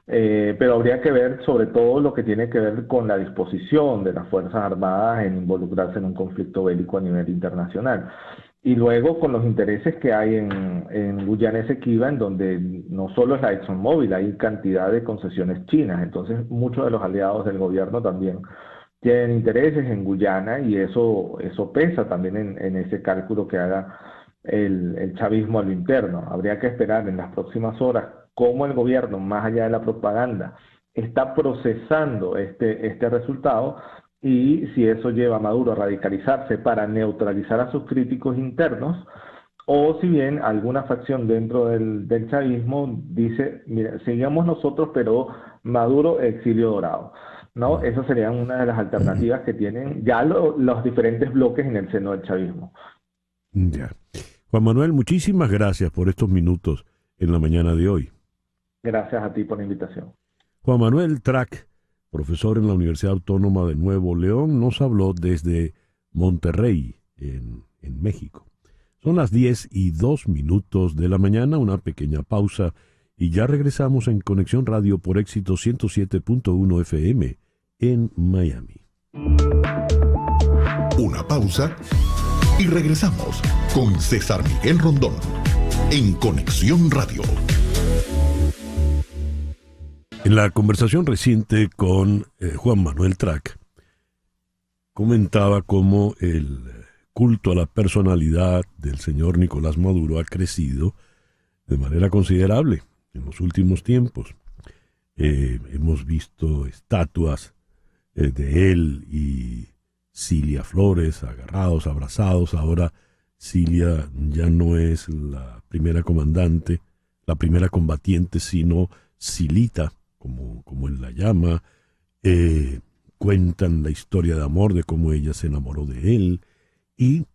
Pero habría que ver sobre todo lo que tiene que ver con la disposición de las Fuerzas Armadas en involucrarse en un conflicto bélico a nivel internacional. Y luego con los intereses que hay en Guyana Esequiba, en donde no solo es la ExxonMobil, hay cantidad de concesiones chinas. Entonces muchos de los aliados del gobierno también tienen intereses en Guyana, y eso pesa también en ese cálculo que haga el chavismo a lo interno. Habría que esperar en las próximas horas cómo el gobierno, más allá de la propaganda, está procesando este resultado, y si eso lleva a Maduro a radicalizarse para neutralizar a sus críticos internos, o si bien alguna facción dentro del chavismo dice, mira, sigamos nosotros, pero Maduro exilio dorado, ¿no? Esas serían una de las alternativas que tienen ya los diferentes bloques en el seno del chavismo. Ya. Juan Manuel, muchísimas gracias por estos minutos en la mañana de hoy. Gracias a ti por la invitación. Juan Manuel Trac, profesor en la Universidad Autónoma de Nuevo León, nos habló desde Monterrey, en México. Son las 10:02 de la mañana, una pequeña pausa y ya regresamos en Conexión Radio por Éxito 107.1 FM en Miami. Una pausa y regresamos con César Miguel Rondón en Conexión Radio. En la conversación reciente con Juan Manuel Trac, comentaba cómo el culto a la personalidad del señor Nicolás Maduro ha crecido de manera considerable en los últimos tiempos. Hemos visto estatuas de él y Cilia Flores agarrados, abrazados. Ahora Cilia ya no es la primera comandante, la primera combatiente, sino Cilita, como él la llama. Cuentan la historia de amor, de cómo ella se enamoró de él, y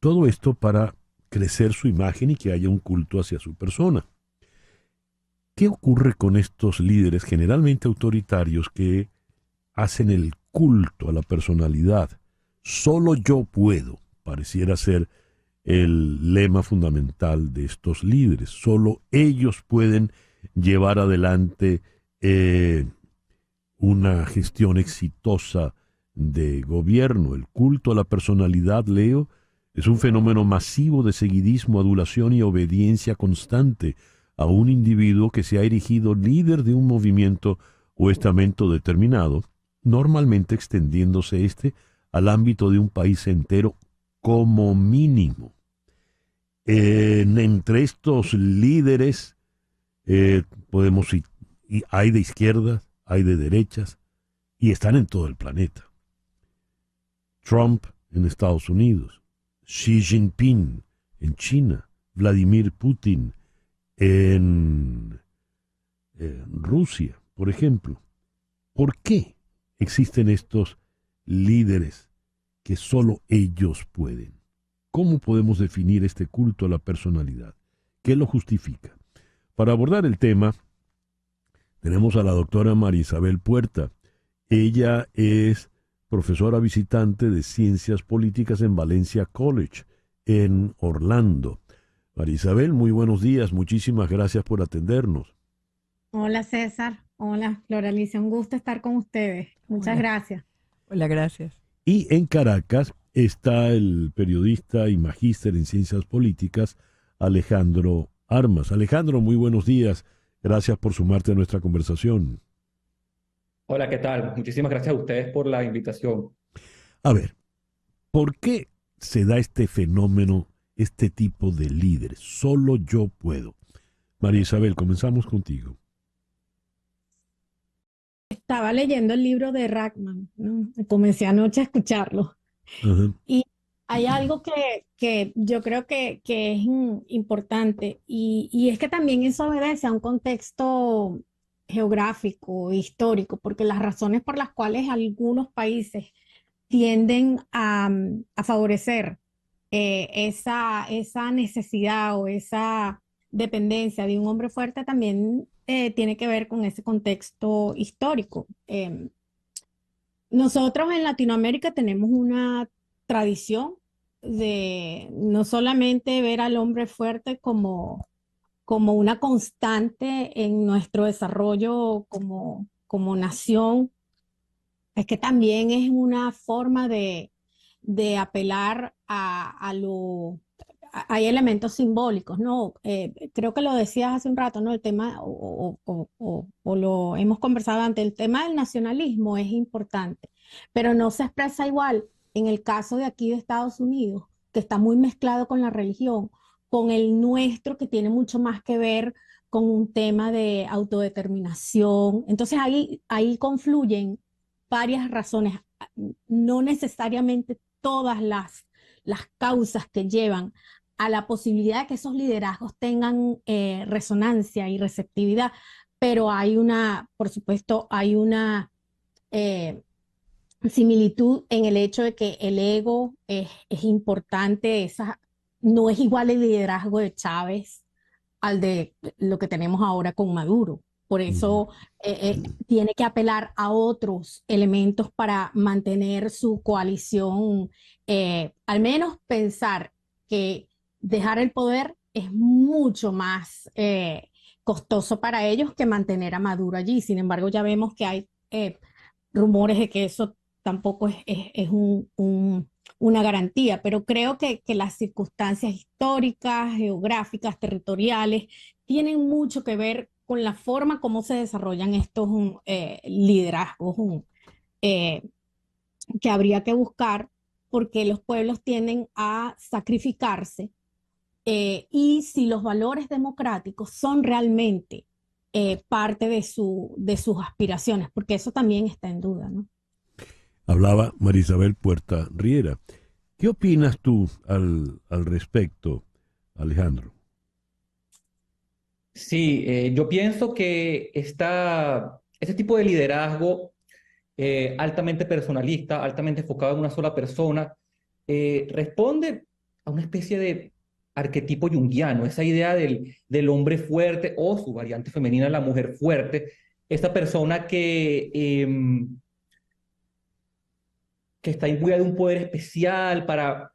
todo esto para crecer su imagen y que haya un culto hacia su persona. ¿Qué ocurre con estos líderes generalmente autoritarios que hacen el culto a la personalidad? Solo yo puedo, pareciera ser el lema fundamental de estos líderes. Solo ellos pueden llevar adelante una gestión exitosa de gobierno. El culto a la personalidad, Leo, es un fenómeno masivo de seguidismo, adulación y obediencia constante a un individuo que se ha erigido líder de un movimiento o estamento determinado, normalmente extendiéndose al ámbito de un país entero como mínimo. Entre estos líderes hay de izquierdas, hay de derechas, y están en todo el planeta. Trump en Estados Unidos, Xi Jinping en China, Vladimir Putin en Rusia, por ejemplo. ¿Por qué existen estos líderes que solo ellos pueden? ¿Cómo podemos definir este culto a la personalidad? ¿Qué lo justifica? Para abordar el tema, tenemos a la doctora María Isabel Puerta. Ella es profesora visitante de Ciencias Políticas en Valencia College, en Orlando. María Isabel, muy buenos días. Muchísimas gracias por atendernos. Hola César, hola Flora Alicia, un gusto estar con ustedes. Muchas gracias. Hola, gracias. Y en Caracas está el periodista y magíster en Ciencias Políticas, Alejandro Armas. Alejandro, muy buenos días. Gracias por sumarte a nuestra conversación. Hola, ¿qué tal? Muchísimas gracias a ustedes por la invitación. A ver, ¿por qué se da este fenómeno, este tipo de líderes? Solo yo puedo. María Isabel, comenzamos contigo. Estaba leyendo el libro de Rackman, ¿no? Comencé anoche a escucharlo. Ajá. Y hay algo que yo creo que es importante y es que también eso obedece a un contexto geográfico, histórico, porque las razones por las cuales algunos países tienden a favorecer esa necesidad o esa dependencia de un hombre fuerte también tiene que ver con ese contexto histórico. Nosotros en Latinoamérica tenemos una tradición de no solamente ver al hombre fuerte como una constante en nuestro desarrollo como nación, es que también es una forma de apelar a lo... Hay elementos simbólicos, ¿no? Creo que lo decías hace un rato, ¿no? El tema, o lo hemos conversado antes, el tema del nacionalismo es importante, pero no se expresa igual en el caso de aquí de Estados Unidos, que está muy mezclado con la religión, con el nuestro, que tiene mucho más que ver con un tema de autodeterminación. Entonces ahí confluyen varias razones, no necesariamente todas las causas que llevan a la posibilidad de que esos liderazgos tengan resonancia y receptividad, pero por supuesto, hay una similitud en el hecho de que el ego es importante. No es igual el liderazgo de Chávez al de lo que tenemos ahora con Maduro. Por eso tiene que apelar a otros elementos para mantener su coalición, al menos pensar que dejar el poder es mucho más costoso para ellos que mantener a Maduro allí. Sin embargo, ya vemos que hay rumores de que eso tampoco es una garantía, pero creo que las circunstancias históricas, geográficas, territoriales, tienen mucho que ver con la forma como se desarrollan estos liderazgos que habría que buscar, porque los pueblos tienden a sacrificarse y si los valores democráticos son realmente parte de sus aspiraciones, porque eso también está en duda, ¿no? Hablaba Marisabel Puerta Riera. ¿Qué opinas tú al respecto, Alejandro? Sí, yo pienso que este tipo de liderazgo altamente personalista, altamente enfocado en una sola persona, responde a una especie de arquetipo junguiano, esa idea del hombre fuerte o su variante femenina, la mujer fuerte, esa persona que está imbuida de un poder especial para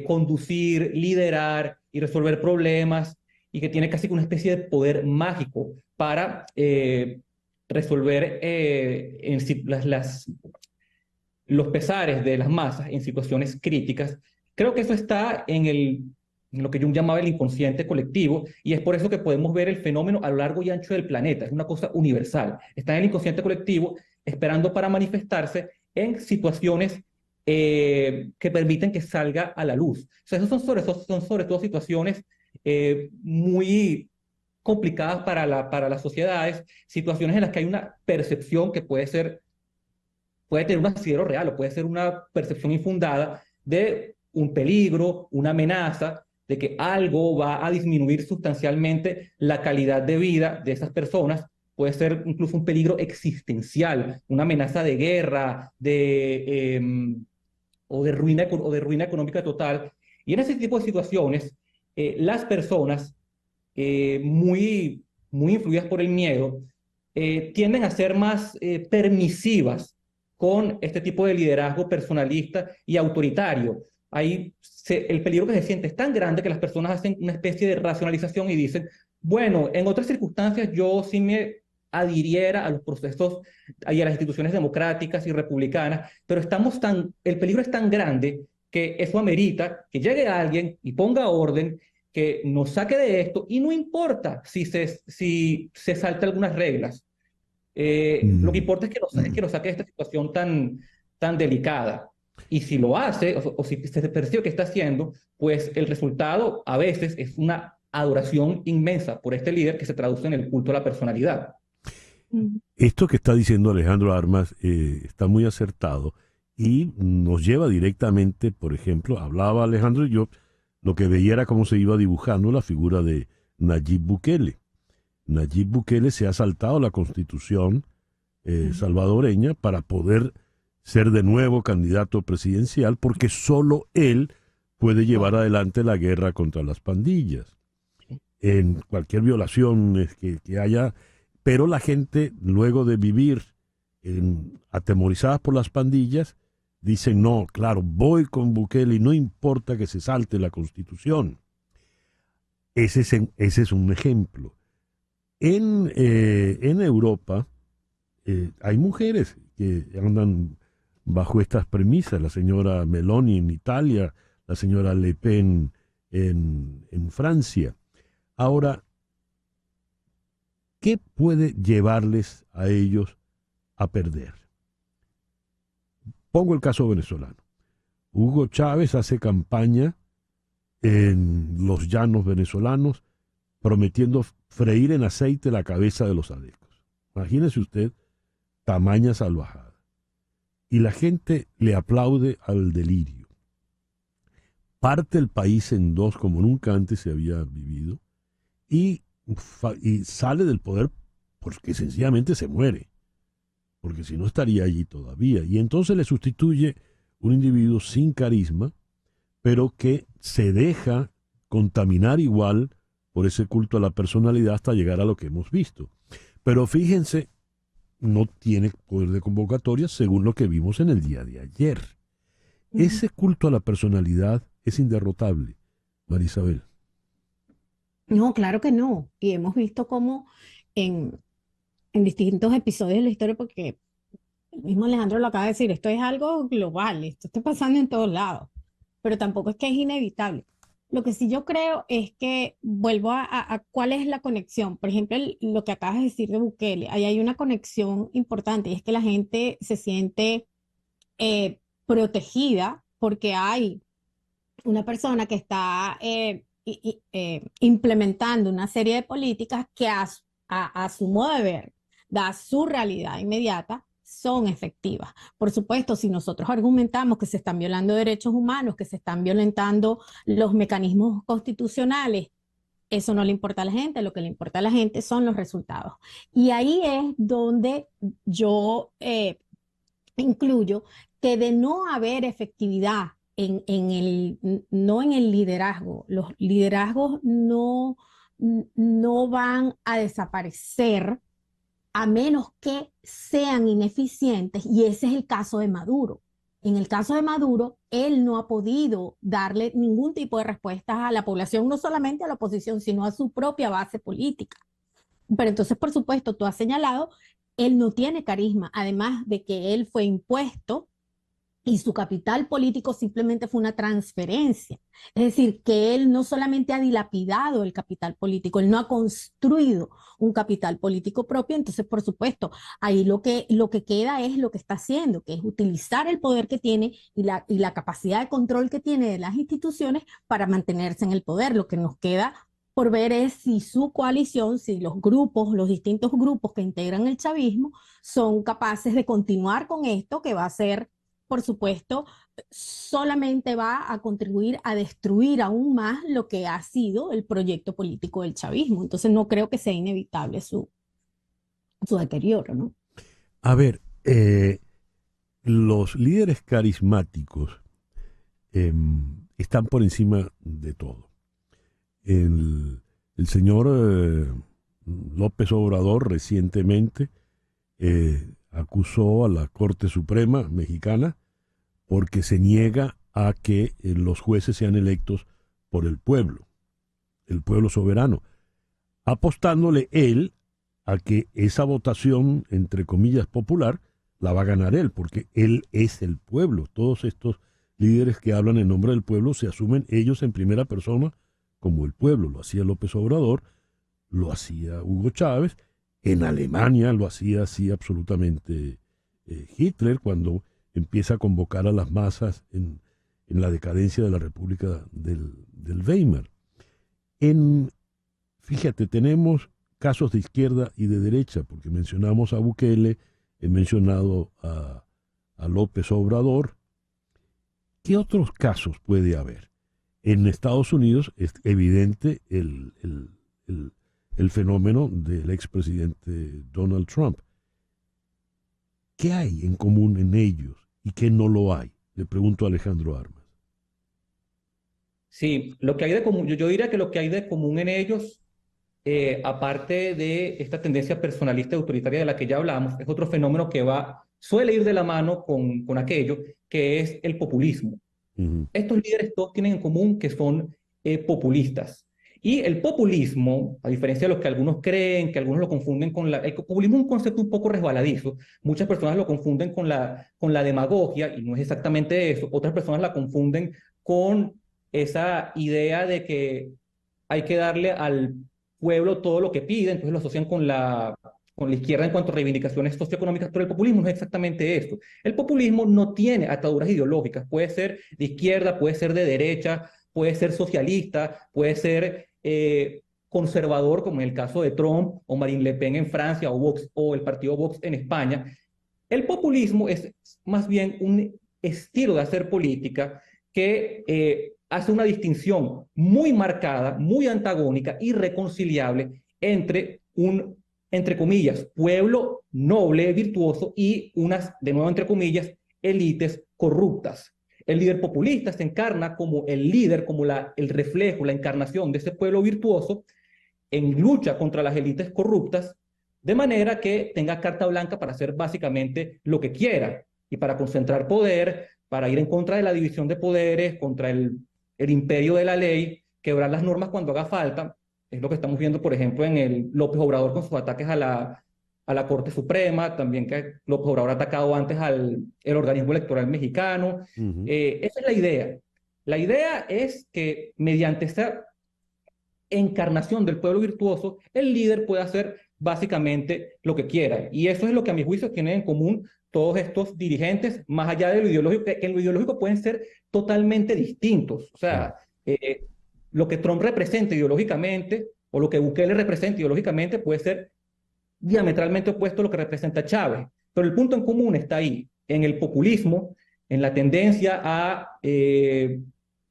conducir, liderar y resolver problemas, y que tiene casi una especie de poder mágico para resolver los pesares de las masas en situaciones críticas. Creo que eso está en lo que Jung llamaba el inconsciente colectivo, y es por eso que podemos ver el fenómeno a lo largo y ancho del planeta. Es una cosa universal. Está en el inconsciente colectivo esperando para manifestarse en situaciones que permiten que salga a la luz. O sea, son sobre todo situaciones muy complicadas para las sociedades, situaciones en las que hay una percepción que puede tener un asidero real o puede ser una percepción infundada de un peligro, una amenaza, de que algo va a disminuir sustancialmente la calidad de vida de esas personas. Puede ser incluso un peligro existencial, una amenaza de guerra, o de ruina económica total. Y en ese tipo de situaciones, las personas muy influidas por el miedo tienden a ser más permisivas con este tipo de liderazgo personalista y autoritario. El peligro que se siente es tan grande que las personas hacen una especie de racionalización y dicen, bueno, en otras circunstancias yo sí me adhiriera a los procesos y a las instituciones democráticas y republicanas, pero el peligro es tan grande que eso amerita que llegue alguien y ponga orden, que nos saque de esto, y no importa si se salta algunas reglas. Lo que importa es que nos saque de esta situación tan delicada. Y si lo hace, o si se percibe que está haciendo, pues el resultado a veces es una adoración inmensa por este líder que se traduce en el culto a la personalidad. Esto que está diciendo Alejandro Armas está muy acertado y nos lleva directamente, por ejemplo, hablaba Alejandro y yo, lo que veía era cómo se iba dibujando la figura de Nayib Bukele. Nayib Bukele se ha saltado la constitución salvadoreña para poder ser de nuevo candidato presidencial, porque solo él puede llevar adelante la guerra contra las pandillas. En cualquier violación que haya, pero la gente, luego de vivir atemorizadas por las pandillas, dicen, no, claro, voy con Bukele y no importa que se salte la constitución. Ese es un ejemplo. En Europa hay mujeres que andan bajo estas premisas, la señora Meloni en Italia, la señora Le Pen en Francia. Ahora, ¿qué puede llevarles a ellos a perder? Pongo el caso venezolano. Hugo Chávez hace campaña en los llanos venezolanos prometiendo freír en aceite la cabeza de los adecos. Imagínese usted tamaña salvajada. Y la gente le aplaude al delirio. Parte el país en dos como nunca antes se había vivido y sale del poder porque sencillamente se muere, porque si no estaría allí todavía. Y entonces le sustituye un individuo sin carisma, pero que se deja contaminar igual por ese culto a la personalidad hasta llegar a lo que hemos visto. Pero fíjense, no tiene poder de convocatoria según lo que vimos en el día de ayer. Ese culto a la personalidad es inderrotable, María Isabel. No, claro que no. Y hemos visto cómo en distintos episodios de la historia, porque el mismo Alejandro lo acaba de decir, esto es algo global, esto está pasando en todos lados, pero tampoco es que es inevitable. Lo que sí yo creo es que vuelvo a cuál es la conexión. Por ejemplo, lo que acabas de decir de Bukele, ahí hay una conexión importante y es que la gente se siente protegida porque hay una persona que está implementando una serie de políticas que a su modo de ver, da su realidad inmediata, son efectivas. Por supuesto, si nosotros argumentamos que se están violando derechos humanos, que se están violentando los mecanismos constitucionales, eso no le importa a la gente, lo que le importa a la gente son los resultados. Y ahí es donde yo incluyo que de no haber efectividad no en el liderazgo, los liderazgos no van a desaparecer a menos que sean ineficientes, y ese es el caso de Maduro. En el caso de Maduro, él no ha podido darle ningún tipo de respuestas a la población, no solamente a la oposición, sino a su propia base política. Pero entonces, por supuesto, tú has señalado, él no tiene carisma, además de que él fue impuesto y su capital político simplemente fue una transferencia. Es decir, que él no solamente ha dilapidado el capital político, él no ha construido un capital político propio. Entonces, por supuesto, ahí lo que queda es lo que está haciendo, que es utilizar el poder que tiene y la capacidad de control que tiene de las instituciones para mantenerse en el poder. Lo que nos queda por ver es si su coalición, si los distintos grupos que integran el chavismo son capaces de continuar con esto, que va a ser, por supuesto, solamente va a contribuir a destruir aún más lo que ha sido el proyecto político del chavismo. Entonces no creo que sea inevitable su deterioro, ¿no? A ver, los líderes carismáticos están por encima de todo. El señor López Obrador recientemente acusó a la Corte Suprema mexicana porque se niega a que los jueces sean electos por el pueblo soberano, apostándole él a que esa votación, entre comillas, popular, la va a ganar él, porque él es el pueblo. Todos estos líderes que hablan en nombre del pueblo se asumen ellos en primera persona como el pueblo. Lo hacía López Obrador, lo hacía Hugo Chávez. En Alemania lo hacía así absolutamente Hitler cuando empieza a convocar a las masas en la decadencia de la República del Weimar. Fíjate, tenemos casos de izquierda y de derecha, porque mencionamos a Bukele, he mencionado a López Obrador. ¿Qué otros casos puede haber? En Estados Unidos es evidente el fenómeno del expresidente Donald Trump. ¿Qué hay en común en ellos y qué no lo hay? Le pregunto a Alejandro Armas. Sí, lo que hay de común, yo diría que lo que hay de común en ellos, aparte de esta tendencia personalista y autoritaria de la que ya hablamos, es otro fenómeno que suele ir de la mano con aquello, que es el populismo. Estos líderes todos tienen en común que son populistas. Y el populismo, a diferencia de lo que algunos creen, que algunos lo confunden el populismo es un concepto un poco resbaladizo. Muchas personas lo confunden con la demagogia, y no es exactamente eso. Otras personas la confunden con esa idea de que hay que darle al pueblo todo lo que pide, entonces lo asocian con la izquierda en cuanto a reivindicaciones socioeconómicas, pero el populismo no es exactamente esto. El populismo no tiene ataduras ideológicas, puede ser de izquierda, puede ser de derecha, puede ser socialista, puede ser conservador, como en el caso de Trump o Marine Le Pen en Francia o Vox, o el partido Vox en España. El populismo es más bien un estilo de hacer política que hace una distinción muy marcada, muy antagónica, irreconciliable entre entre comillas, pueblo noble, virtuoso y unas, de nuevo entre comillas, élites corruptas. El líder populista se encarna como el líder, como el reflejo, la encarnación de ese pueblo virtuoso en lucha contra las élites corruptas, de manera que tenga carta blanca para hacer básicamente lo que quiera y para concentrar poder, para ir en contra de la división de poderes, contra el imperio de la ley, quebrar las normas cuando haga falta. Es lo que estamos viendo, por ejemplo, en el López Obrador con sus ataques a la Corte Suprema, también que López Obrador ha atacado antes el organismo electoral mexicano. Esa es la idea. La idea es que mediante esta encarnación del pueblo virtuoso, el líder puede hacer básicamente lo que quiera. Y eso es lo que a mi juicio tienen en común todos estos dirigentes, más allá de lo ideológico, que en lo ideológico pueden ser totalmente distintos. O sea, lo que Trump representa ideológicamente o lo que Bukele representa ideológicamente puede ser diametralmente opuesto a lo que representa Chávez. Pero el punto en común está ahí, en el populismo, en la tendencia a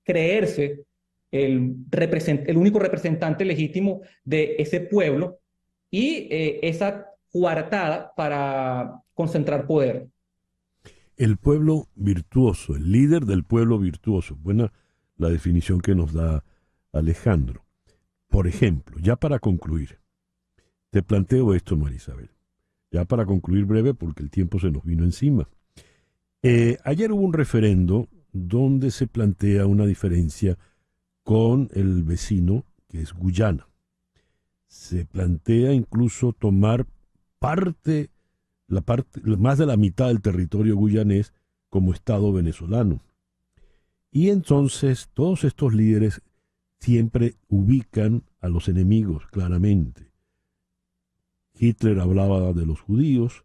creerse el único representante legítimo de ese pueblo y esa coartada para concentrar poder. El pueblo virtuoso, el líder del pueblo virtuoso. Buena la definición que nos da Alejandro. Por ejemplo, ya para concluir, te planteo esto, María Isabel. Ya para concluir breve, porque el tiempo se nos vino encima. Ayer hubo un referendo donde se plantea una diferencia con el vecino, que es Guyana. Se plantea incluso tomar más de la mitad del territorio guyanés como Estado venezolano. Y entonces todos estos líderes siempre ubican a los enemigos claramente. Hitler hablaba de los judíos,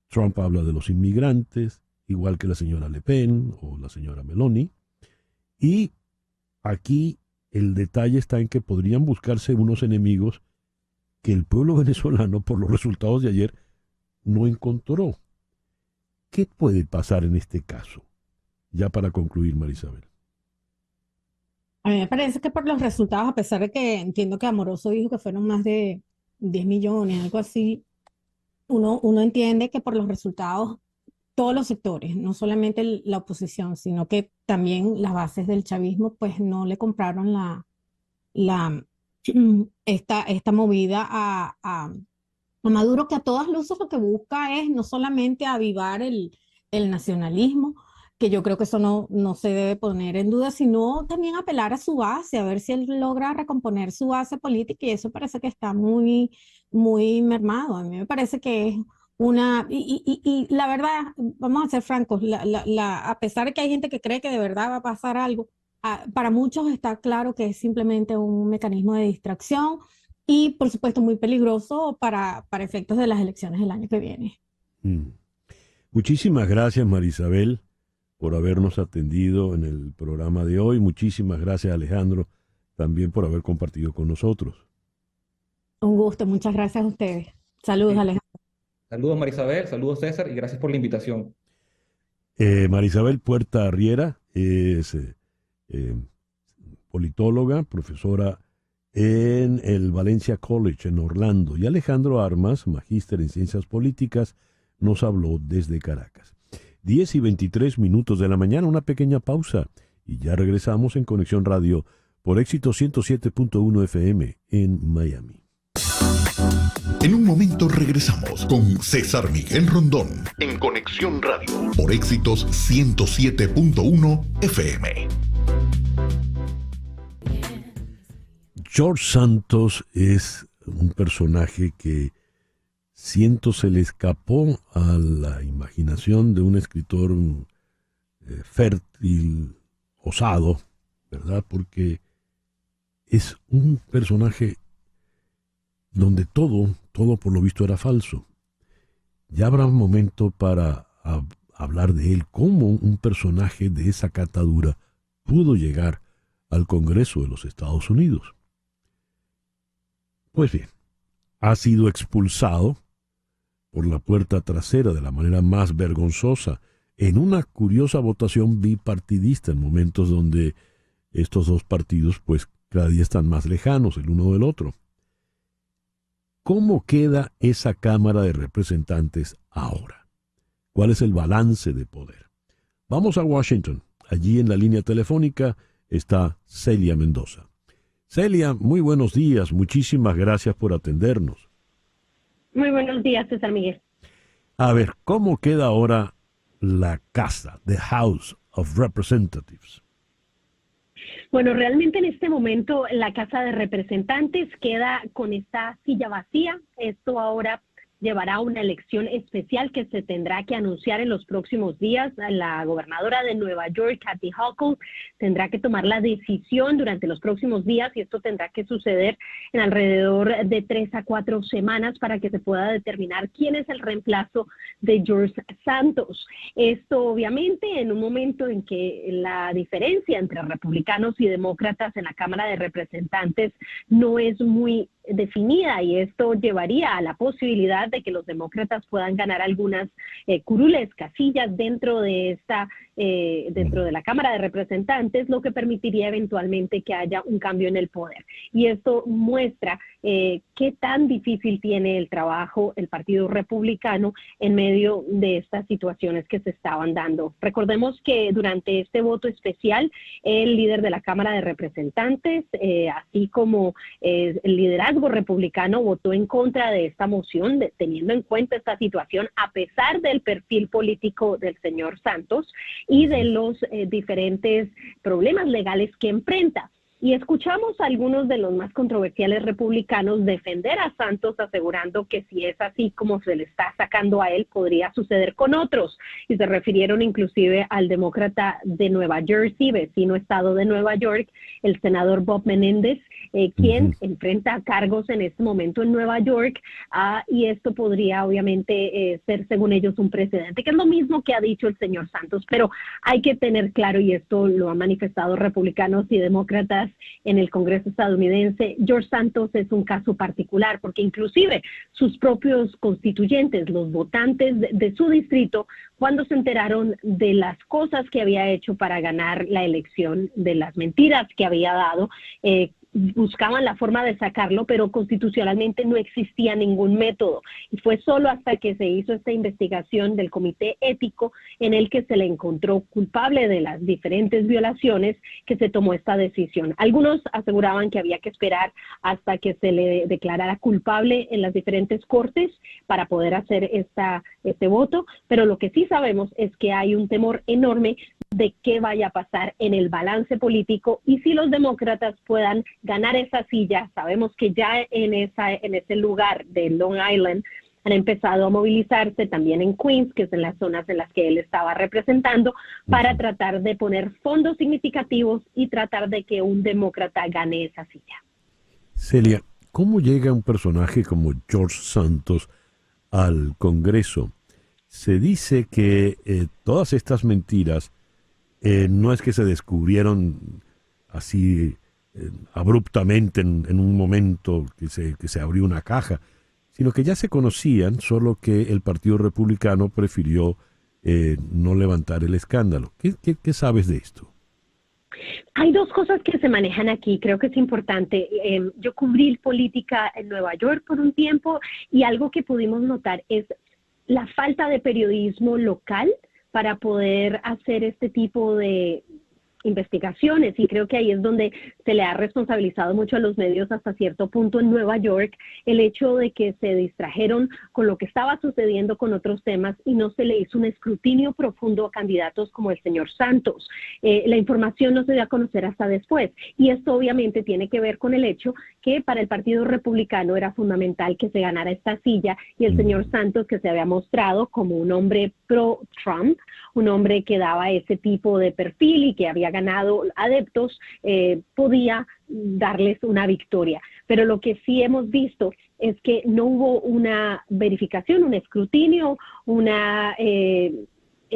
Trump habla de los inmigrantes, igual que la señora Le Pen o la señora Meloni. Y aquí el detalle está en que podrían buscarse unos enemigos que el pueblo venezolano, por los resultados de ayer, no encontró. ¿Qué puede pasar en este caso? Ya para concluir, María Isabel. A mí me parece que por los resultados, a pesar de que entiendo que Amoroso dijo que fueron más de 10 millones, algo así, uno entiende que por los resultados, todos los sectores, no solamente la oposición, sino que también las bases del chavismo, pues no le compraron esta movida a Maduro, que a todas luces lo que busca es no solamente avivar el nacionalismo, que yo creo que eso no se debe poner en duda, sino también apelar a su base, a ver si él logra recomponer su base política, y eso parece que está muy, muy mermado. A mí me parece que es y la verdad, vamos a ser francos, a pesar de que hay gente que cree que de verdad va a pasar algo, para muchos está claro que es simplemente un mecanismo de distracción y, por supuesto, muy peligroso para efectos de las elecciones del año que viene. Muchísimas gracias, María Isabel, por habernos atendido en el programa de hoy. Muchísimas gracias, Alejandro, también por haber compartido con nosotros. Un gusto, muchas gracias a ustedes. Saludos, Alejandro. Saludos, María Isabel, saludos, César, y gracias por la invitación. María Isabel Puerta Riera es politóloga, profesora en el Valencia College en Orlando, y Alejandro Armas, magíster en Ciencias Políticas, nos habló desde Caracas. 10:23 de la mañana, una pequeña pausa, y ya regresamos en Conexión Radio por Éxito 107.1 FM en Miami. En un momento regresamos con César Miguel Rondón en Conexión Radio por Éxitos 107.1 FM. George Santos es un personaje que siento se le escapó a la imaginación de un escritor fértil, osado, ¿verdad? Porque es un personaje donde todo por lo visto era falso. Ya habrá un momento para hablar de él, cómo un personaje de esa catadura pudo llegar al Congreso de los Estados Unidos. Pues bien, ha sido expulsado por la puerta trasera de la manera más vergonzosa en una curiosa votación bipartidista, en momentos donde estos dos partidos pues cada día están más lejanos el uno del otro. ¿Cómo queda esa Cámara de Representantes ahora? ¿Cuál es el balance de poder? Vamos a Washington. Allí en la línea telefónica está Celia Mendoza. Celia, muy buenos días. Muchísimas gracias por atendernos. Muy buenos días, César Miguel. A ver, ¿cómo queda ahora la casa, the House of Representatives? Bueno, realmente en este momento la Casa de Representantes queda con esta silla vacía. Esto ahora llevará a una elección especial que se tendrá que anunciar en los próximos días. La gobernadora de Nueva York, Kathy Hochul, tendrá que tomar la decisión durante los próximos días y esto tendrá que suceder en alrededor de 3 a 4 semanas para que se pueda determinar quién es el reemplazo de George Santos. Esto obviamente en un momento en que la diferencia entre republicanos y demócratas en la Cámara de Representantes no es muy definida y esto llevaría a la posibilidad de que los demócratas puedan ganar algunas curules, casillas dentro de la Cámara de Representantes, lo que permitiría eventualmente que haya un cambio en el poder. Y esto muestra qué tan difícil tiene el trabajo el Partido Republicano en medio de estas situaciones que se estaban dando. Recordemos que durante este voto especial, el líder de la Cámara de Representantes, así como el liderazgo republicano, votó en contra de esta moción, teniendo en cuenta esta situación, a pesar del perfil político del señor Santos y de los diferentes problemas legales que enfrenta. Y escuchamos a algunos de los más controversiales republicanos defender a Santos, asegurando que si es así como se le está sacando a él, podría suceder con otros. Y se refirieron inclusive al demócrata de Nueva Jersey, vecino estado de Nueva York, el senador Bob Menéndez, quien enfrenta cargos en este momento en Nueva York, y esto podría obviamente ser, según ellos, un precedente, que es lo mismo que ha dicho el señor Santos, pero hay que tener claro, y esto lo han manifestado republicanos y demócratas en el Congreso estadounidense, George Santos es un caso particular, porque inclusive sus propios constituyentes, los votantes de su distrito, cuando se enteraron de las cosas que había hecho para ganar la elección, de las mentiras que había dado, buscaban la forma de sacarlo, pero constitucionalmente no existía ningún método. Y fue solo hasta que se hizo esta investigación del Comité Ético en el que se le encontró culpable de las diferentes violaciones que se tomó esta decisión. Algunos aseguraban que había que esperar hasta que se le declarara culpable en las diferentes cortes para poder hacer este voto, pero lo que sí sabemos es que hay un temor enorme de qué vaya a pasar en el balance político y si los demócratas puedan ganar esa silla. Sabemos que ya en ese lugar de Long Island han empezado a movilizarse, también en Queens, que es en las zonas en las que él estaba representando, para tratar de poner fondos significativos y tratar de que un demócrata gane esa silla. Celia, ¿cómo llega un personaje como George Santos al Congreso? Se dice que todas estas mentiras no es que se descubrieron así abruptamente en un momento que se abrió una caja, sino que ya se conocían, solo que el Partido Republicano prefirió no levantar el escándalo. ¿Qué sabes de esto? Hay dos cosas que se manejan aquí, creo que es importante. Yo cubrí política en Nueva York por un tiempo y algo que pudimos notar es la falta de periodismo local para poder hacer este tipo de investigaciones, y creo que ahí es donde se le ha responsabilizado mucho a los medios hasta cierto punto en Nueva York, el hecho de que se distrajeron con lo que estaba sucediendo con otros temas y no se le hizo un escrutinio profundo a candidatos como el señor Santos. La información no se dio a conocer hasta después, y esto obviamente tiene que ver con el hecho que para el Partido Republicano era fundamental que se ganara esta silla, y el señor Santos, que se había mostrado como un hombre pro-Trump, un hombre que daba ese tipo de perfil y que había ganado adeptos, podía darles una victoria. Pero lo que sí hemos visto es que no hubo una verificación, un escrutinio,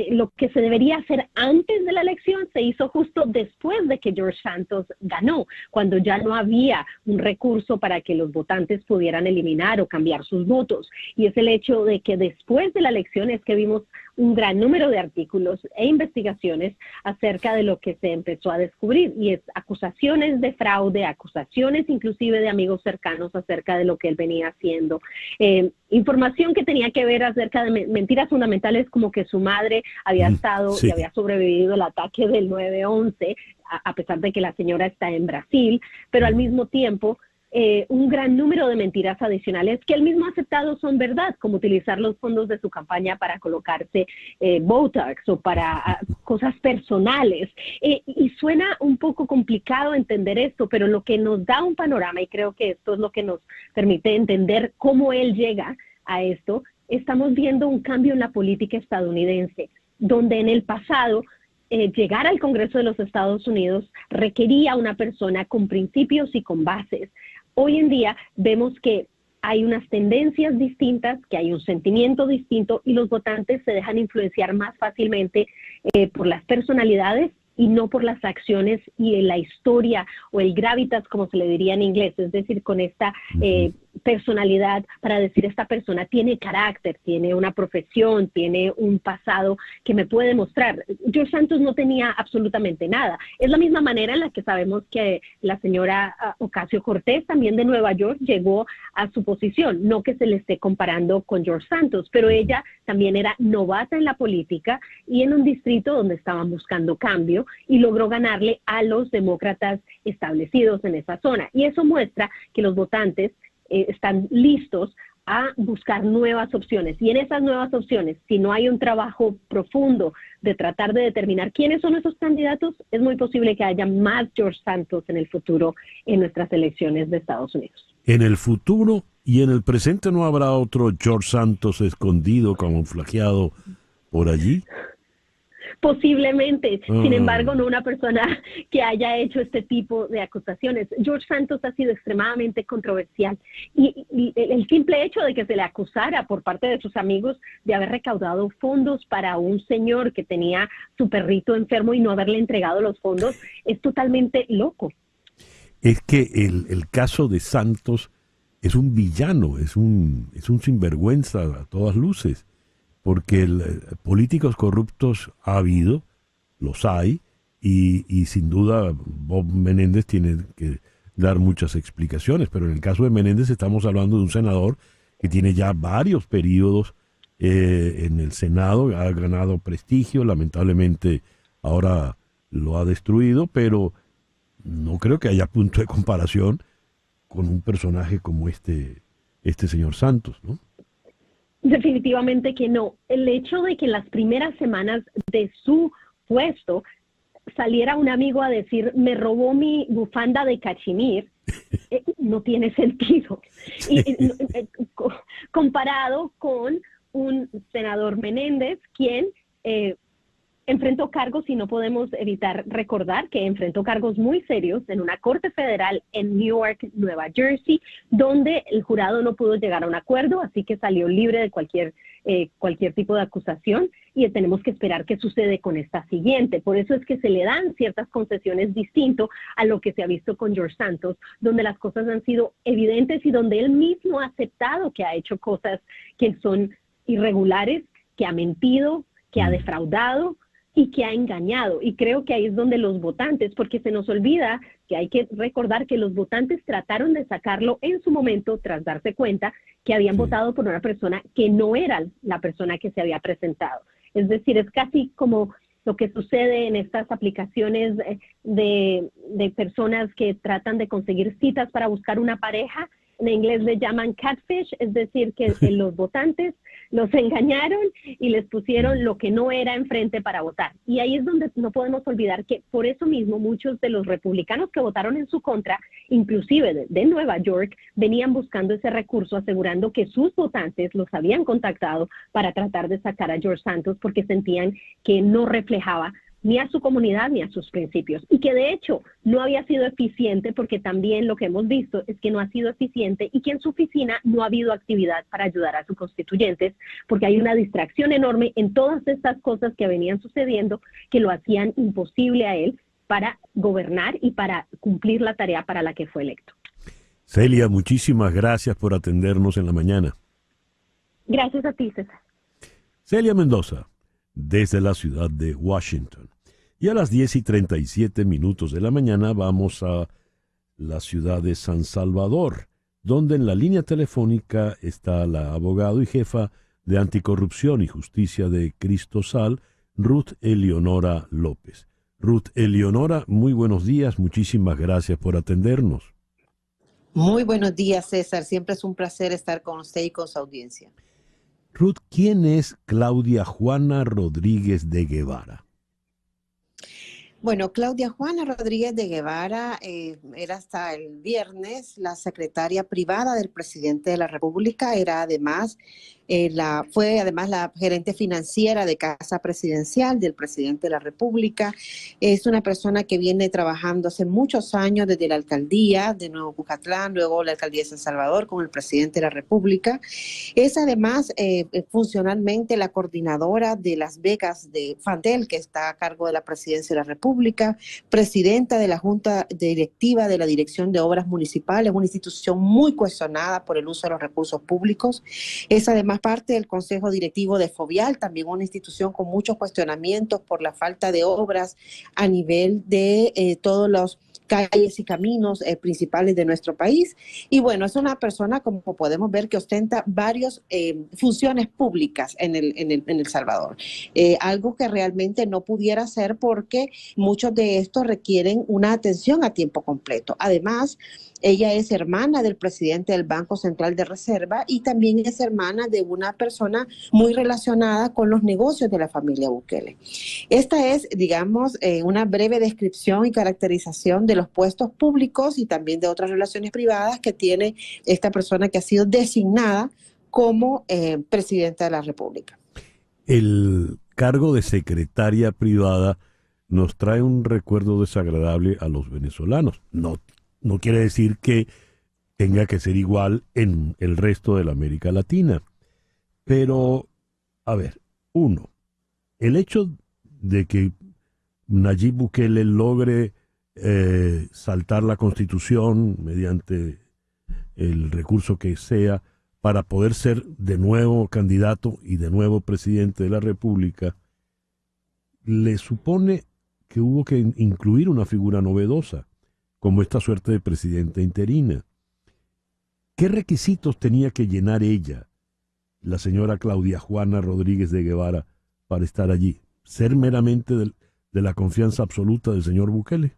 lo que se debería hacer antes de la elección se hizo justo después de que George Santos ganó, cuando ya no había un recurso para que los votantes pudieran eliminar o cambiar sus votos. Y es el hecho de que después de la elección es que vimos un gran número de artículos e investigaciones acerca de lo que se empezó a descubrir, y es acusaciones de fraude, acusaciones inclusive de amigos cercanos acerca de lo que él venía haciendo, información que tenía que ver acerca de mentiras fundamentales, como que su madre había estado y había sobrevivido al ataque del 9/11, a pesar de que la señora está en Brasil, pero al mismo tiempo un gran número de mentiras adicionales que él mismo ha aceptado son verdad, como utilizar los fondos de su campaña para colocarse Botox o para cosas personales. Y suena un poco complicado entender esto, pero lo que nos da un panorama, y creo que esto es lo que nos permite entender cómo él llega a esto, estamos viendo un cambio en la política estadounidense, donde en el pasado llegar al Congreso de los Estados Unidos requería una persona con principios y con bases. Hoy en día vemos que hay unas tendencias distintas, que hay un sentimiento distinto y los votantes se dejan influenciar más fácilmente por las personalidades y no por las acciones y la historia o el gravitas, como se le diría en inglés, es decir, con esta personalidad para decir esta persona tiene carácter, tiene una profesión, tiene un pasado que me puede mostrar. George Santos no tenía absolutamente nada. Es la misma manera en la que sabemos que la señora Ocasio-Cortez, también de Nueva York, llegó a su posición. No que se le esté comparando con George Santos, pero ella también era novata en la política y en un distrito donde estaban buscando cambio y logró ganarle a los demócratas establecidos en esa zona. Y eso muestra que los votantes están listos a buscar nuevas opciones. Y en esas nuevas opciones, si no hay un trabajo profundo de tratar de determinar quiénes son esos candidatos, es muy posible que haya más George Santos en el futuro en nuestras elecciones de Estados Unidos. En el futuro y en el presente no habrá otro George Santos escondido, camuflajeado por allí. Posiblemente, sin embargo, no una persona que haya hecho este tipo de acusaciones. George Santos ha sido extremadamente controversial y el simple hecho de que se le acusara por parte de sus amigos de haber recaudado fondos para un señor que tenía su perrito enfermo y no haberle entregado los fondos es totalmente loco. Es que el caso de Santos es un villano, es un sinvergüenza a todas luces. Porque políticos corruptos ha habido, los hay, y sin duda Bob Menéndez tiene que dar muchas explicaciones, pero en el caso de Menéndez estamos hablando de un senador que tiene ya varios periodos en el Senado, ha ganado prestigio, lamentablemente ahora lo ha destruido, pero no creo que haya punto de comparación con un personaje como este señor Santos, ¿no? Definitivamente que no. El hecho de que en las primeras semanas de su puesto saliera un amigo a decir, me robó mi bufanda de cachemir, no tiene sentido. Sí. Comparado con un senador Menéndez, quien enfrentó cargos, y no podemos evitar recordar que enfrentó cargos muy serios en una corte federal en Newark, Nueva Jersey, donde el jurado no pudo llegar a un acuerdo, así que salió libre de cualquier tipo de acusación, y tenemos que esperar qué sucede con esta siguiente. Por eso es que se le dan ciertas concesiones distinto a lo que se ha visto con George Santos, donde las cosas han sido evidentes y donde él mismo ha aceptado que ha hecho cosas que son irregulares, que ha mentido, que ha defraudado y que ha engañado. Y creo que ahí es donde los votantes, porque se nos olvida que hay que recordar que los votantes trataron de sacarlo en su momento tras darse cuenta que habían votado por una persona que no era la persona que se había presentado. Es decir, es casi como lo que sucede en estas aplicaciones de personas que tratan de conseguir citas para buscar una pareja. En inglés le llaman catfish, es decir, que los votantes los engañaron y les pusieron lo que no era enfrente para votar. Y ahí es donde no podemos olvidar que por eso mismo muchos de los republicanos que votaron en su contra, inclusive de Nueva York, venían buscando ese recurso, asegurando que sus votantes los habían contactado para tratar de sacar a George Santos porque sentían que no reflejaba ni a su comunidad ni a sus principios, y que de hecho no había sido eficiente, porque también lo que hemos visto es que no ha sido eficiente y que en su oficina no ha habido actividad para ayudar a sus constituyentes, porque hay una distracción enorme en todas estas cosas que venían sucediendo que lo hacían imposible a él para gobernar y para cumplir la tarea para la que fue electo. Celia, muchísimas gracias por atendernos en la mañana. Gracias a ti, César. Celia Mendoza, desde la ciudad de Washington. Y a las 10:37 de la mañana vamos a la ciudad de San Salvador, donde en la línea telefónica está la abogado y jefa de Anticorrupción y Justicia de Cristosal, Ruth Eleonora López. Ruth Eleonora, muy buenos días, muchísimas gracias por atendernos. Muy buenos días, César. Siempre es un placer estar con usted y con su audiencia. Ruth, ¿quién es Claudia Juana Rodríguez de Guevara? Bueno, Claudia Juana Rodríguez de Guevara era hasta el viernes la secretaria privada del presidente de la República, fue además la gerente financiera de Casa Presidencial del presidente de la República. Es una persona que viene trabajando hace muchos años desde la alcaldía de Nuevo Cucatlán, luego la alcaldía de San Salvador con el presidente de la República. Es además funcionalmente la coordinadora de las becas de FANDEL, que está a cargo de la presidencia de la República, presidenta de la Junta Directiva de la Dirección de Obras Municipales, una institución muy cuestionada por el uso de los recursos públicos. Es además parte del Consejo Directivo de FOVIAL, también una institución con muchos cuestionamientos por la falta de obras a nivel de todos los calles y caminos principales de nuestro país. Y bueno, es una persona, como podemos ver, que ostenta varias funciones públicas en El Salvador. Algo que realmente no pudiera hacer porque muchos de estos requieren una atención a tiempo completo. Además, ella es hermana del presidente del Banco Central de Reserva y también es hermana de una persona muy relacionada con los negocios de la familia Bukele. Esta es, digamos, una breve descripción y caracterización de los puestos públicos y también de otras relaciones privadas que tiene esta persona que ha sido designada como presidenta de la República. El cargo de secretaria privada nos trae un recuerdo desagradable a los venezolanos. No quiere decir que tenga que ser igual en el resto de la América Latina. Pero, a ver, el hecho de que Nayib Bukele logre saltar la Constitución mediante el recurso que sea para poder ser de nuevo candidato y de nuevo presidente de la República, le supone que hubo que incluir una figura novedosa, como esta suerte de presidenta interina. ¿Qué requisitos tenía que llenar ella, la señora Claudia Juana Rodríguez de Guevara, para estar allí? ¿Ser meramente de la confianza absoluta del señor Bukele?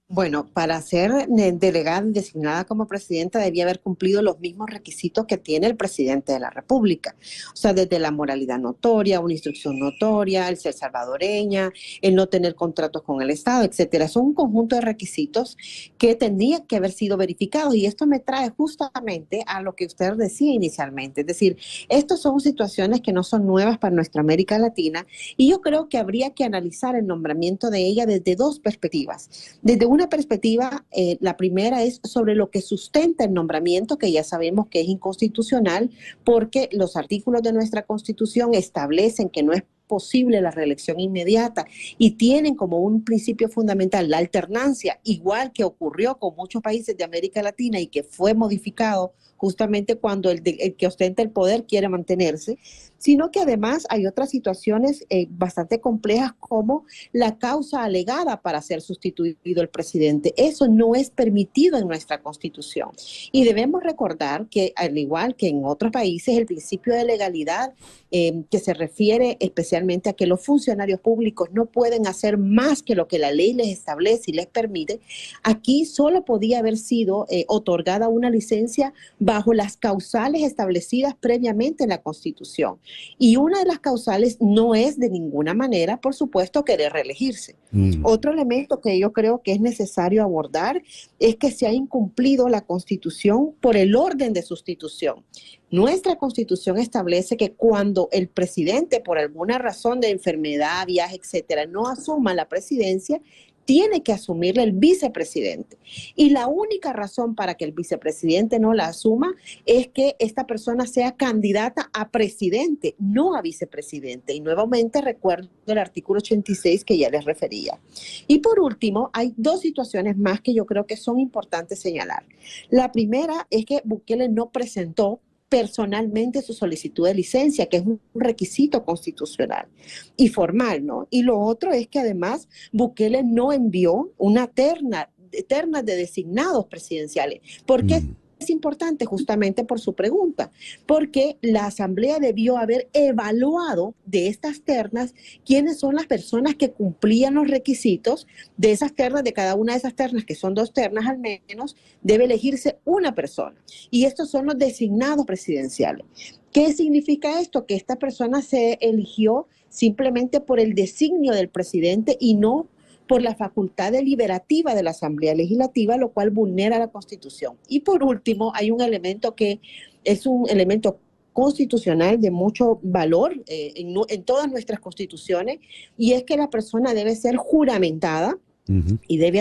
Bueno, para ser delegada y designada como presidenta debía haber cumplido los mismos requisitos que tiene el presidente de la República. O sea, desde la moralidad notoria, una instrucción notoria, el ser salvadoreña, el no tener contratos con el Estado, etcétera. Son un conjunto de requisitos que tendrían que haber sido verificados y esto me trae justamente a lo que usted decía inicialmente. Es decir, estas son situaciones que no son nuevas para nuestra América Latina y yo creo que habría que analizar el nombramiento de ella desde dos perspectivas. Desde una perspectiva, la primera es sobre lo que sustenta el nombramiento, que ya sabemos que es inconstitucional, porque los artículos de nuestra Constitución establecen que no es posible la reelección inmediata y tienen como un principio fundamental la alternancia, igual que ocurrió con muchos países de América Latina y que fue modificado justamente cuando el que ostenta el poder quiere mantenerse, sino que además hay otras situaciones bastante complejas como la causa alegada para ser sustituido el presidente. Eso no es permitido en nuestra Constitución. Y debemos recordar que, al igual que en otros países, el principio de legalidad que se refiere especialmente a que los funcionarios públicos no pueden hacer más que lo que la ley les establece y les permite, aquí solo podía haber sido otorgada una licencia bajo las causales establecidas previamente en la Constitución. Y una de las causales no es de ninguna manera, por supuesto, querer reelegirse. Otro elemento que yo creo que es necesario abordar es que se ha incumplido la Constitución por el orden de sustitución. Nuestra Constitución establece que cuando el presidente, por alguna razón de enfermedad, viaje, etcétera, no asuma la presidencia, tiene que asumirla el vicepresidente. Y la única razón para que el vicepresidente no la asuma es que esta persona sea candidata a presidente, no a vicepresidente. Y nuevamente recuerdo el artículo 86 que ya les refería. Y por último, hay dos situaciones más que yo creo que son importantes señalar. La primera es que Bukele no presentó personalmente su solicitud de licencia, que es un requisito constitucional y formal, ¿no? Y lo otro es que además Bukele no envió una terna de designados presidenciales. ¿Por qué importante justamente por su pregunta, porque la Asamblea debió haber evaluado de estas ternas quiénes son las personas que cumplían los requisitos de esas ternas, de cada una de esas ternas, que son 2 ternas al menos, debe elegirse una persona. Y estos son los designados presidenciales. ¿Qué significa esto? Que esta persona se eligió simplemente por el designio del presidente y no por la facultad deliberativa de la Asamblea Legislativa, lo cual vulnera la Constitución. Y por último, hay un elemento que es un elemento constitucional de mucho valor en todas nuestras constituciones, y es que la persona debe ser juramentada y debe